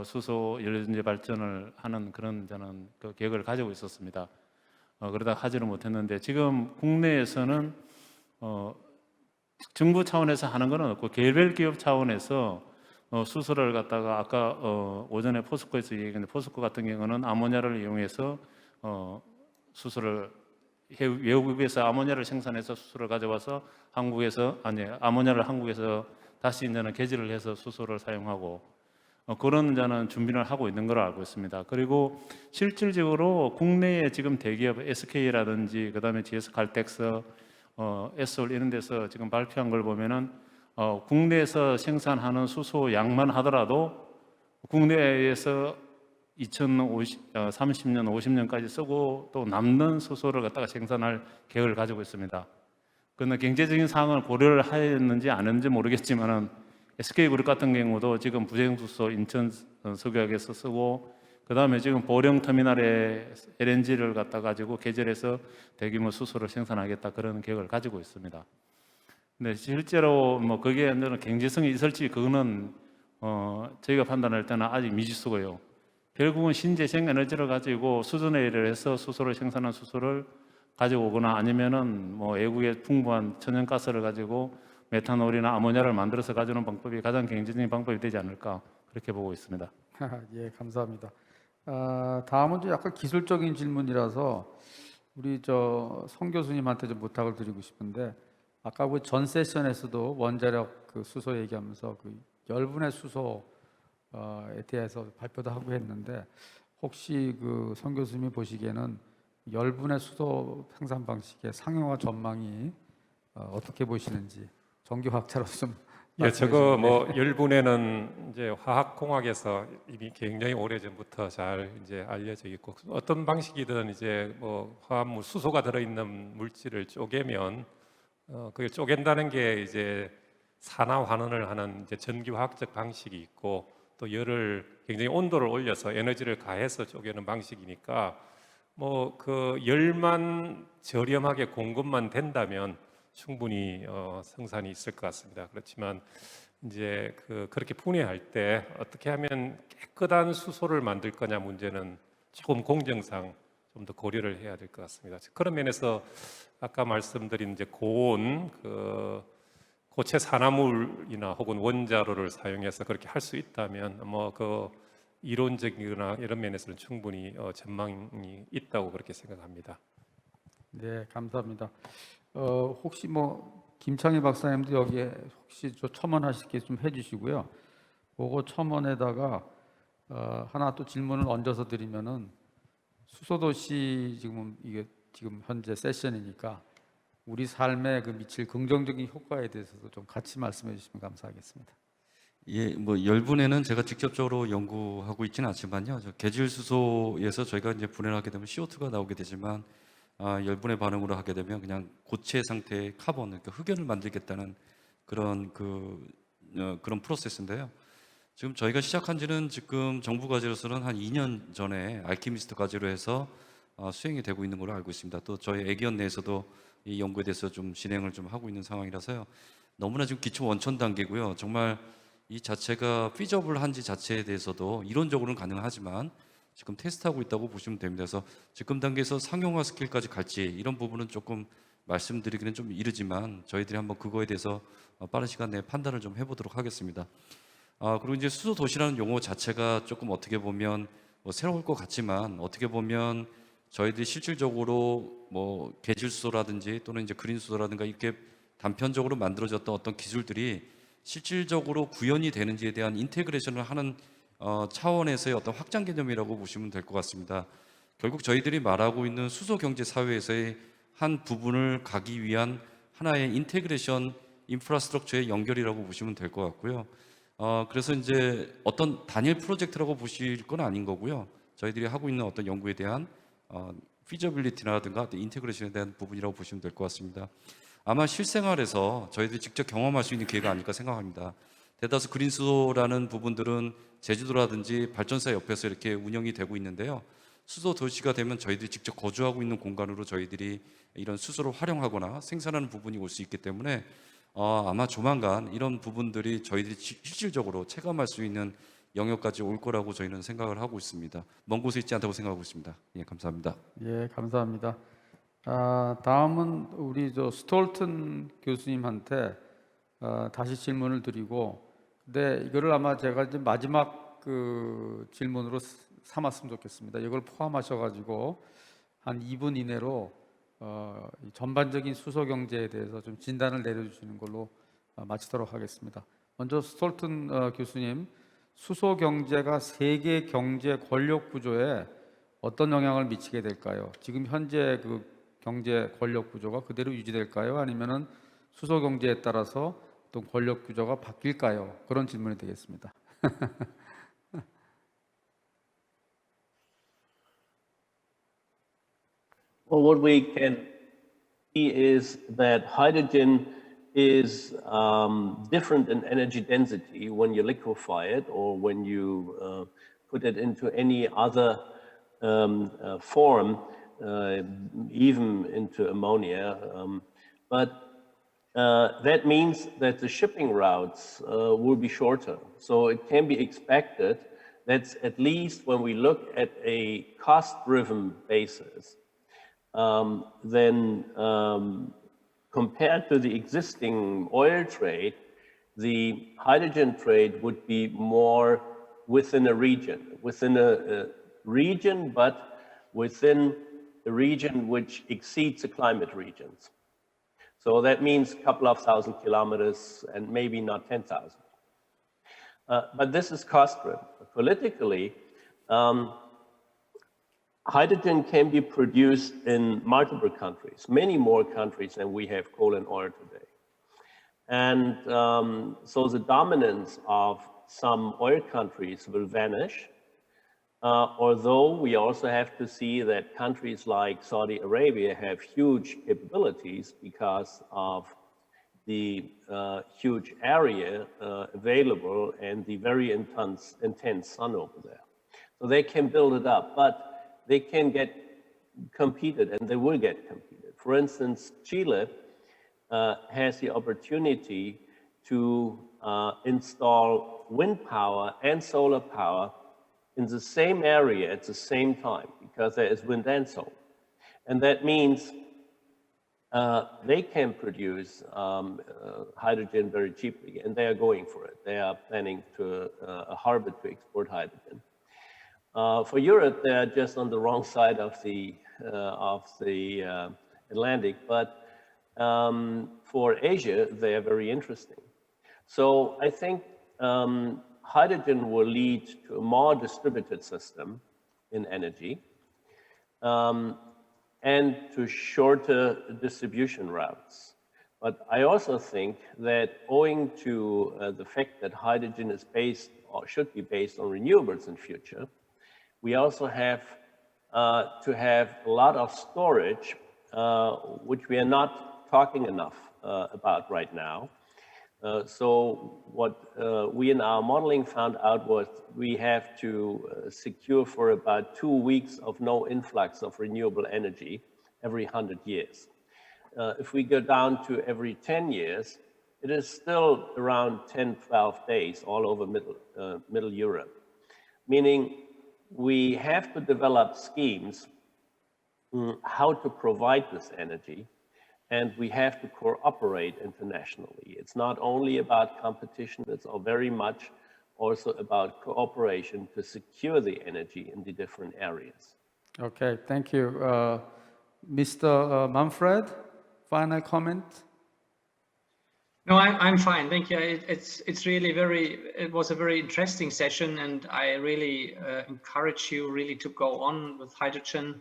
수소 연료전지 발전을 하는 그런 저는 그 계획을 가지고 있었습니다. 그러다 하지를 못했는데, 지금 국내에서는 정부 차원에서 하는 것은 없고 개별 기업 차원에서 수소를 갖다가 아까 오전에 포스코에서 얘기했는데, 포스코 같은 경우는 아모니아를 이용해서 수소를 외국에서 아모니아를 생산해서 수소를 가져와서 아모니아를 한국에서 다시 이제는 개질을 해서 수소를 사용하고 그런 저는 준비를 하고 있는 걸로 알고 있습니다. 그리고 실질적으로 국내에 지금 대기업 SK라든지 그다음에 GS 칼텍스, 에솔 이런 데서 지금 발표한 걸 보면은 국내에서 생산하는 수소 양만 하더라도 국내에서 2030년, 50년까지 쓰고 또 남는 수소를 갖다가 생산할 계획을 가지고 있습니다. 그러나 경제적인 상황을 고려를 하였는지 안 했는지 모르겠지만은 SK그룹 같은 경우도 지금 부생수소 인천 석유화학에서 쓰고, 그 다음에 지금 보령 터미널에 LNG를 갖다 가지고 개절해서 대규모 수소를 생산하겠다 그런 계획을 가지고 있습니다. 근데 실제로 뭐 거기에 경제성이 있을지 그거는 저희가 판단할 때는 아직 미지수고요. 결국은 신재생 에너지를 가지고 수준회의를 해서 수소를 생산한 수소를 가지고 오거나 아니면은 뭐 외국의 풍부한 천연가스를 가지고 메탄올이나 아모니아를 만들어서 가져오는 방법이 가장 경제적인 방법이 되지 않을까 그렇게 보고 있습니다. 예, 감사합니다. 다음은 좀 약간 기술적인 질문이라서 우리 성 교수님한테 좀 부탁을 드리고 싶은데, 아까 그 전 세션에서도 원자력 그 수소 얘기하면서 그 열분의 수소에 대해서 발표도 하고 했는데, 혹시 그 성 교수님이 보시기에는 열분의 수소 생산 방식의 상용화 전망이 어떻게 보시는지 전기화학자로서 좀 예, 저거 뭐 열분에는 이제 화학공학에서 이미 굉장히 오래전부터 잘 이제 알려져 있고, 어떤 방식이든 이제 뭐 화합물 수소가 들어있는 물질을 쪼개면 그게 쪼갠다는 게 이제 산화 환원을 하는 이제 전기화학적 방식이 있고, 또 열을 굉장히 온도를 올려서 에너지를 가해서 쪼개는 방식이니까 뭐 그 열만 저렴하게 공급만 된다면 충분히 생산이 있을 것 같습니다. 그렇지만 이제 그렇게 분해할 때 어떻게 하면 깨끗한 수소를 만들 거냐 문제는 조금 공정상 좀 더 고려를 해야 될 것 같습니다. 그런 면에서 아까 말씀드린 이제 고온 고체 산화물이나 혹은 원자로를 사용해서 그렇게 할 수 있다면 뭐 그 이론적이거나 이런 면에서는 충분히 전망이 있다고 그렇게 생각합니다. 네, 감사합니다. 혹시 뭐 김창희 박사님도 여기에 혹시 저 첨언하시게 좀 해주시고요. 그거 첨언에다가 하나 또 질문을 얹어서 드리면은 수소도시 이게 지금 현재 세션이니까 우리 삶에 그 미칠 긍정적인 효과에 대해서도 좀 같이 말씀해 주시면 감사하겠습니다. 예, 뭐 열분에는 제가 직접적으로 연구하고 있지는 않지만요. 저 계질수소에서 저희가 이제 분해를 하게 되면 CO2가 나오게 되지만 열분의 반응으로 하게 되면 그냥 고체 상태의 카본, 그러니까 흑연을 만들겠다는 그런 그런 프로세스인데요. 지금 저희가 시작한 지는 지금 정부 과제로서는 한 2년 전에 알키미스트 과제로 해서 수행이 되고 있는 걸로 알고 있습니다. 또 저희 애기원 내에서도 이 연구에 대해서 좀 진행을 좀 하고 있는 상황이라서요. 너무나 지금 기초 원천 단계고요. 정말 이 자체가 피저블한지 자체에 대해서도 이론적으로는 가능하지만 지금 테스트하고 있다고 보시면 됩니다. 그래서 지금 단계에서 상용화 스킬까지 갈지 이런 부분은 조금 말씀드리기는 좀 이르지만 저희들이 한번 그거에 대해서 빠른 시간 내에 판단을 좀 해보도록 하겠습니다. 그리고 이제 수소 도시라는 용어 자체가 조금 어떻게 보면 뭐 새로울 것 같지만 어떻게 보면 저희들이 실질적으로 뭐 계질수소라든지 또는 이제 그린수소라든가 이렇게 단편적으로 만들어졌던 어떤 기술들이 실질적으로 구현이 되는지에 대한 인테그레이션을 하는 차원에서의 어떤 확장 개념이라고 보시면 될 것 같습니다. 결국 저희들이 말하고 있는 수소 경제 사회에서의 한 부분을 가기 위한 하나의 인테그레이션 인프라스트럭처의 연결이라고 보시면 될 것 같고요. 그래서 이제 어떤 단일 프로젝트라고 보실 건 아닌 거고요. 저희들이 하고 있는 어떤 연구에 대한 피저빌리티라든가 인테그레이션에 대한 부분이라고 보시면 될 것 같습니다. 아마 실생활에서 저희들이 직접 경험할 수 있는 기회가 아닐까 생각합니다. 대다수 그린수소라는 부분들은 제주도라든지 발전사 옆에서 이렇게 운영이 되고 있는데요. 수소 도시가 되면 저희들이 직접 거주하고 있는 공간으로 저희들이 이런 수소를 활용하거나 생산하는 부분이 올 수 있기 때문에 아마 조만간 이런 부분들이 저희들이 실질적으로 체감할 수 있는 영역까지 올 거라고 저희는 생각을 하고 있습니다. 먼 곳에 있지 않다고 생각하고 있습니다. 예, 감사합니다. 예, 감사합니다. 다음은 우리 스톨튼 교수님한테 다시 질문을 드리고, 근데 이거를 아마 제가 이제 마지막 그 질문으로 삼았으면 좋겠습니다. 이걸 포함하셔가지고 한 2분 이내로 이 전반적인 수소 경제에 대해서 좀 진단을 내려주시는 걸로 마치도록 하겠습니다. 먼저 스톨튼 교수님, 수소 경제가 세계 경제 권력 구조에 어떤 영향을 미치게 될까요? 지금 현재 그 경제 권력 구조가 그대로 유지될까요? 아니면은 수소 경제에 따라서 어떤 권력 구조가 바뀔까요? 그런 질문이 되겠습니다. Well, what we can see is that hydrogen is different in energy density when you liquefy it or when you put it into any other form, even into ammonia. But that means that the shipping routes will be shorter. So it can be expected that at least when we look at a cost-driven basis, then compared to the existing oil trade, the hydrogen trade would be more within a region, but within a region which exceeds the climate regions. So that means a couple of thousand kilometers and maybe not 10,000. But this is cost-driven. Politically, hydrogen can be produced in multiple countries, many more countries than we have coal and oil today. And so the dominance of some oil countries will vanish, although we also have to see that countries like Saudi Arabia have huge capabilities because of the huge area available and the very intense sun over there. So they can build it up, but they can get competed, and they will get competed. For instance, Chile has the opportunity to install wind power and solar power in the same area at the same time, because there is wind and solar. And that means they can produce hydrogen very cheaply, and they are going for it. They are planning to a harbor to export hydrogen. For Europe, they're just on the wrong side of the Atlantic, but for Asia, they are very interesting. So I think hydrogen will lead to a more distributed system in energy and to shorter distribution routes. But I also think that owing to the fact that hydrogen is based or should be based on renewables in future, we also have to have a lot of storage, which we are not talking enough about right now. So what we in our modeling found out was we have to secure for about 2 weeks of no influx of renewable energy every 100 years. If we go down to every 10 years, it is still around 10, 12 days all over Middle Europe, meaning we have to develop schemes how to provide this energy, and we have to cooperate internationally. It's not only about competition, it's very much also about cooperation to secure the energy in the different areas. Okay, thank you. Mr. Manfred, final comment? No, I'm fine. Thank you. It's really it was a very interesting session, and I really encourage you really to go on with hydrogen.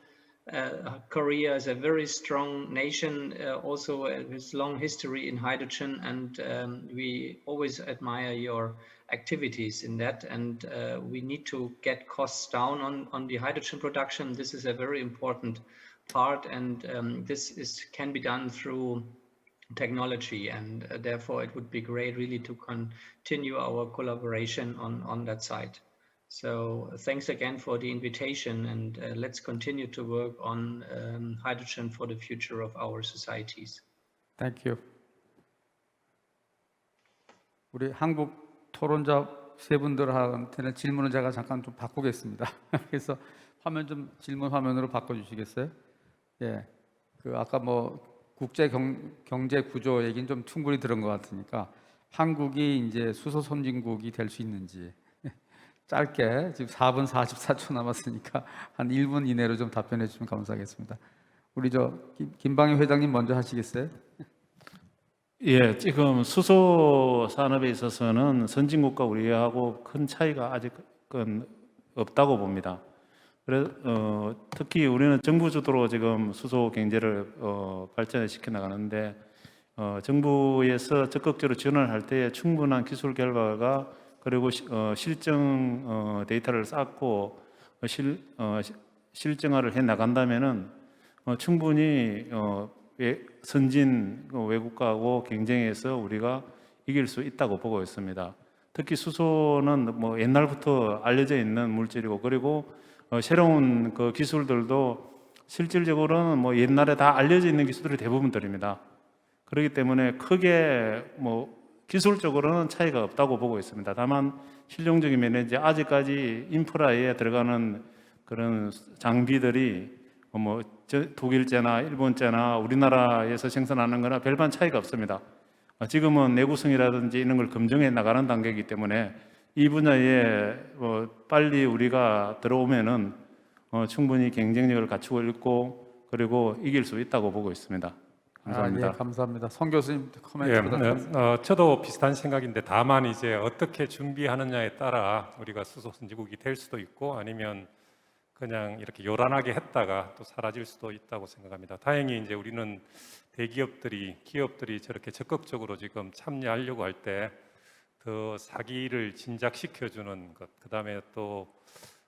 Korea is a very strong nation, also with long history in hydrogen, and we always admire your activities in that. And we need to get costs down on the hydrogen production. This is a very important part, and this can be done through technology, and therefore it would be great really to continue our collaboration on that side. So thanks again for the invitation, and let's continue to work on hydrogen for the future of our societies. Thank you. 우리 한국 토론자 세 분들한테는 질문을 제가 잠깐 좀 바꾸겠습니다. 그래서 화면 좀 질문 화면으로 바꿔주시겠어요? 예, 그 아까 뭐 국제 경제 구조 얘기는 좀 충분히 들은 것 같으니까 한국이 이제 수소 선진국이 될 수 있는지 짧게 지금 4분 44초 남았으니까 한 1분 이내로 좀 답변해 주시면 감사하겠습니다. 우리 김방희 회장님 먼저 하시겠어요? 예, 지금 수소 산업에 있어서는 선진국과 우리하고 큰 차이가 아직은 없다고 봅니다. 그래서 특히 우리는 정부 주도로 지금 수소 경제를 발전시켜 나가는데 정부에서 적극적으로 지원을 할 때 충분한 기술 결과가 그리고 실증 데이터를 쌓고 실증화를 해 나간다면은 충분히 선진 외국가하고 경쟁해서 우리가 이길 수 있다고 보고 있습니다. 특히 수소는 뭐 옛날부터 알려져 있는 물질이고, 그리고 새로운 그 기술들도 실질적으로는 뭐 옛날에 다 알려져 있는 기술들이 대부분들입니다. 그렇기 때문에 크게 뭐 기술적으로는 차이가 없다고 보고 있습니다. 다만 실용적인 면에 이제 아직까지 인프라에 들어가는 그런 장비들이 뭐 독일제나 일본제나 우리나라에서 생산하는 거나 별반 차이가 없습니다. 지금은 내구성이라든지 이런 걸 검증해 나가는 단계이기 때문에 이 분야에 빨리 우리가 들어오면은 충분히 경쟁력을 갖추고 있고 그리고 이길 수 있다고 보고 있습니다. 감사합니다. 예, 감사합니다. 송 교수님 코멘트 부탁드립니다. 저도 비슷한 생각인데 다만 이제 어떻게 준비하느냐에 따라 우리가 수소 선진국이 될 수도 있고 아니면 그냥 이렇게 요란하게 했다가 또 사라질 수도 있다고 생각합니다. 다행히 이제 우리는 기업들이 저렇게 적극적으로 지금 참여하려고 할 때 더 사기를 진작시켜주는 것, 그 다음에 또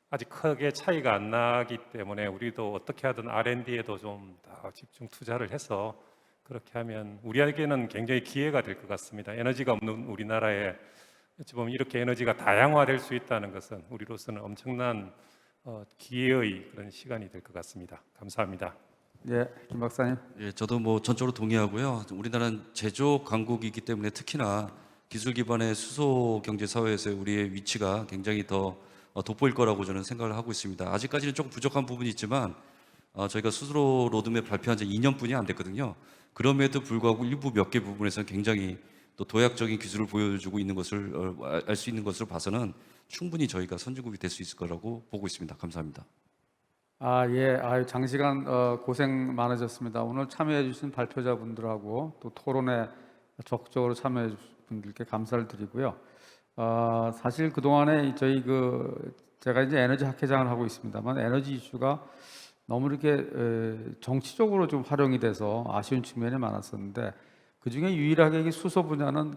아직 크게 차이가 안 나기 때문에 우리도 어떻게 하든 R&D에도 좀 더 집중 투자를 해서 그렇게 하면 우리에게는 굉장히 기회가 될 것 같습니다. 에너지가 없는 우리나라에 어찌 보면 이렇게 에너지가 다양화될 수 있다는 것은 우리로서는 엄청난 기회의 그런 시간이 될 것 같습니다. 감사합니다. 예, 김 박사님. 예, 저도 뭐 전적으로 동의하고요. 우리나라는 제조 강국이기 때문에 특히나 기술 기반의 수소 경제 사회에서의 우리의 위치가 굉장히 더 돋보일 거라고 저는 생각을 하고 있습니다. 아직까지는 조금 부족한 부분이 있지만 저희가 수소 로드맵 발표한 지 2년뿐이 안 됐거든요. 그럼에도 불구하고 일부 몇 개 부분에서는 굉장히 또 도약적인 기술을 보여주고 있는 것을 알 수 있는 것으로 봐서는 충분히 저희가 선진국이 될 수 있을 거라고 보고 있습니다. 감사합니다. 예. 아유, 장시간 고생 많으셨습니다. 오늘 참여해 주신 발표자분들하고 또 토론에 적극적으로 참여해 주신 분들께 감사를 드리고요. 사실 그동안에 저희 제가 이제 에너지 학회장을 하고 있습니다만 에너지 이슈가 너무 이렇게 정치적으로 좀 활용이 돼서 아쉬운 측면이 많았었는데 그중에 유일하게 이 수소 분야는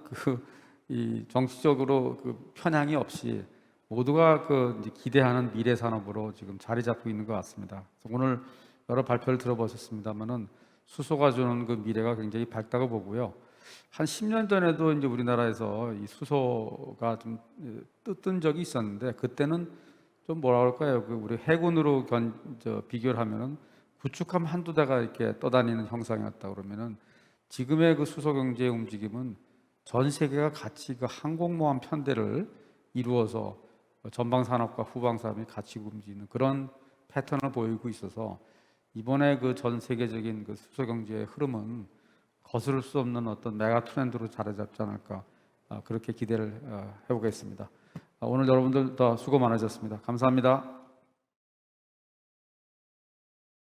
이 정치적으로 편향이 없이 모두가 이제 기대하는 미래 산업으로 지금 자리 잡고 있는 것 같습니다. 그래서 오늘 여러 발표를 들어보셨습니다만은 수소가 주는 그 미래가 굉장히 밝다고 보고요. 한 10년 전에도 이제 우리나라에서 이 수소가 좀 뜬 적이 있었는데 그때는 좀 뭐라 그럴까요? 우리 해군으로 비교를 하면은 구축함 한두 대가 이렇게 떠다니는 형상이었다 그러면은 지금의 그 수소 경제의 움직임은 전 세계가 같이 항공모함 편대를 이루어서 전방 산업과 후방 산업이 같이 움직이는 그런 패턴을 보이고 있어서 이번에 전 세계적인 수소 경제의 흐름은 거스를 수 없는 어떤 메가 트렌드로 자리 잡지 않을까 그렇게 기대를 해보겠습니다. 오늘 여러분들 더 수고 많으셨습니다. 감사합니다.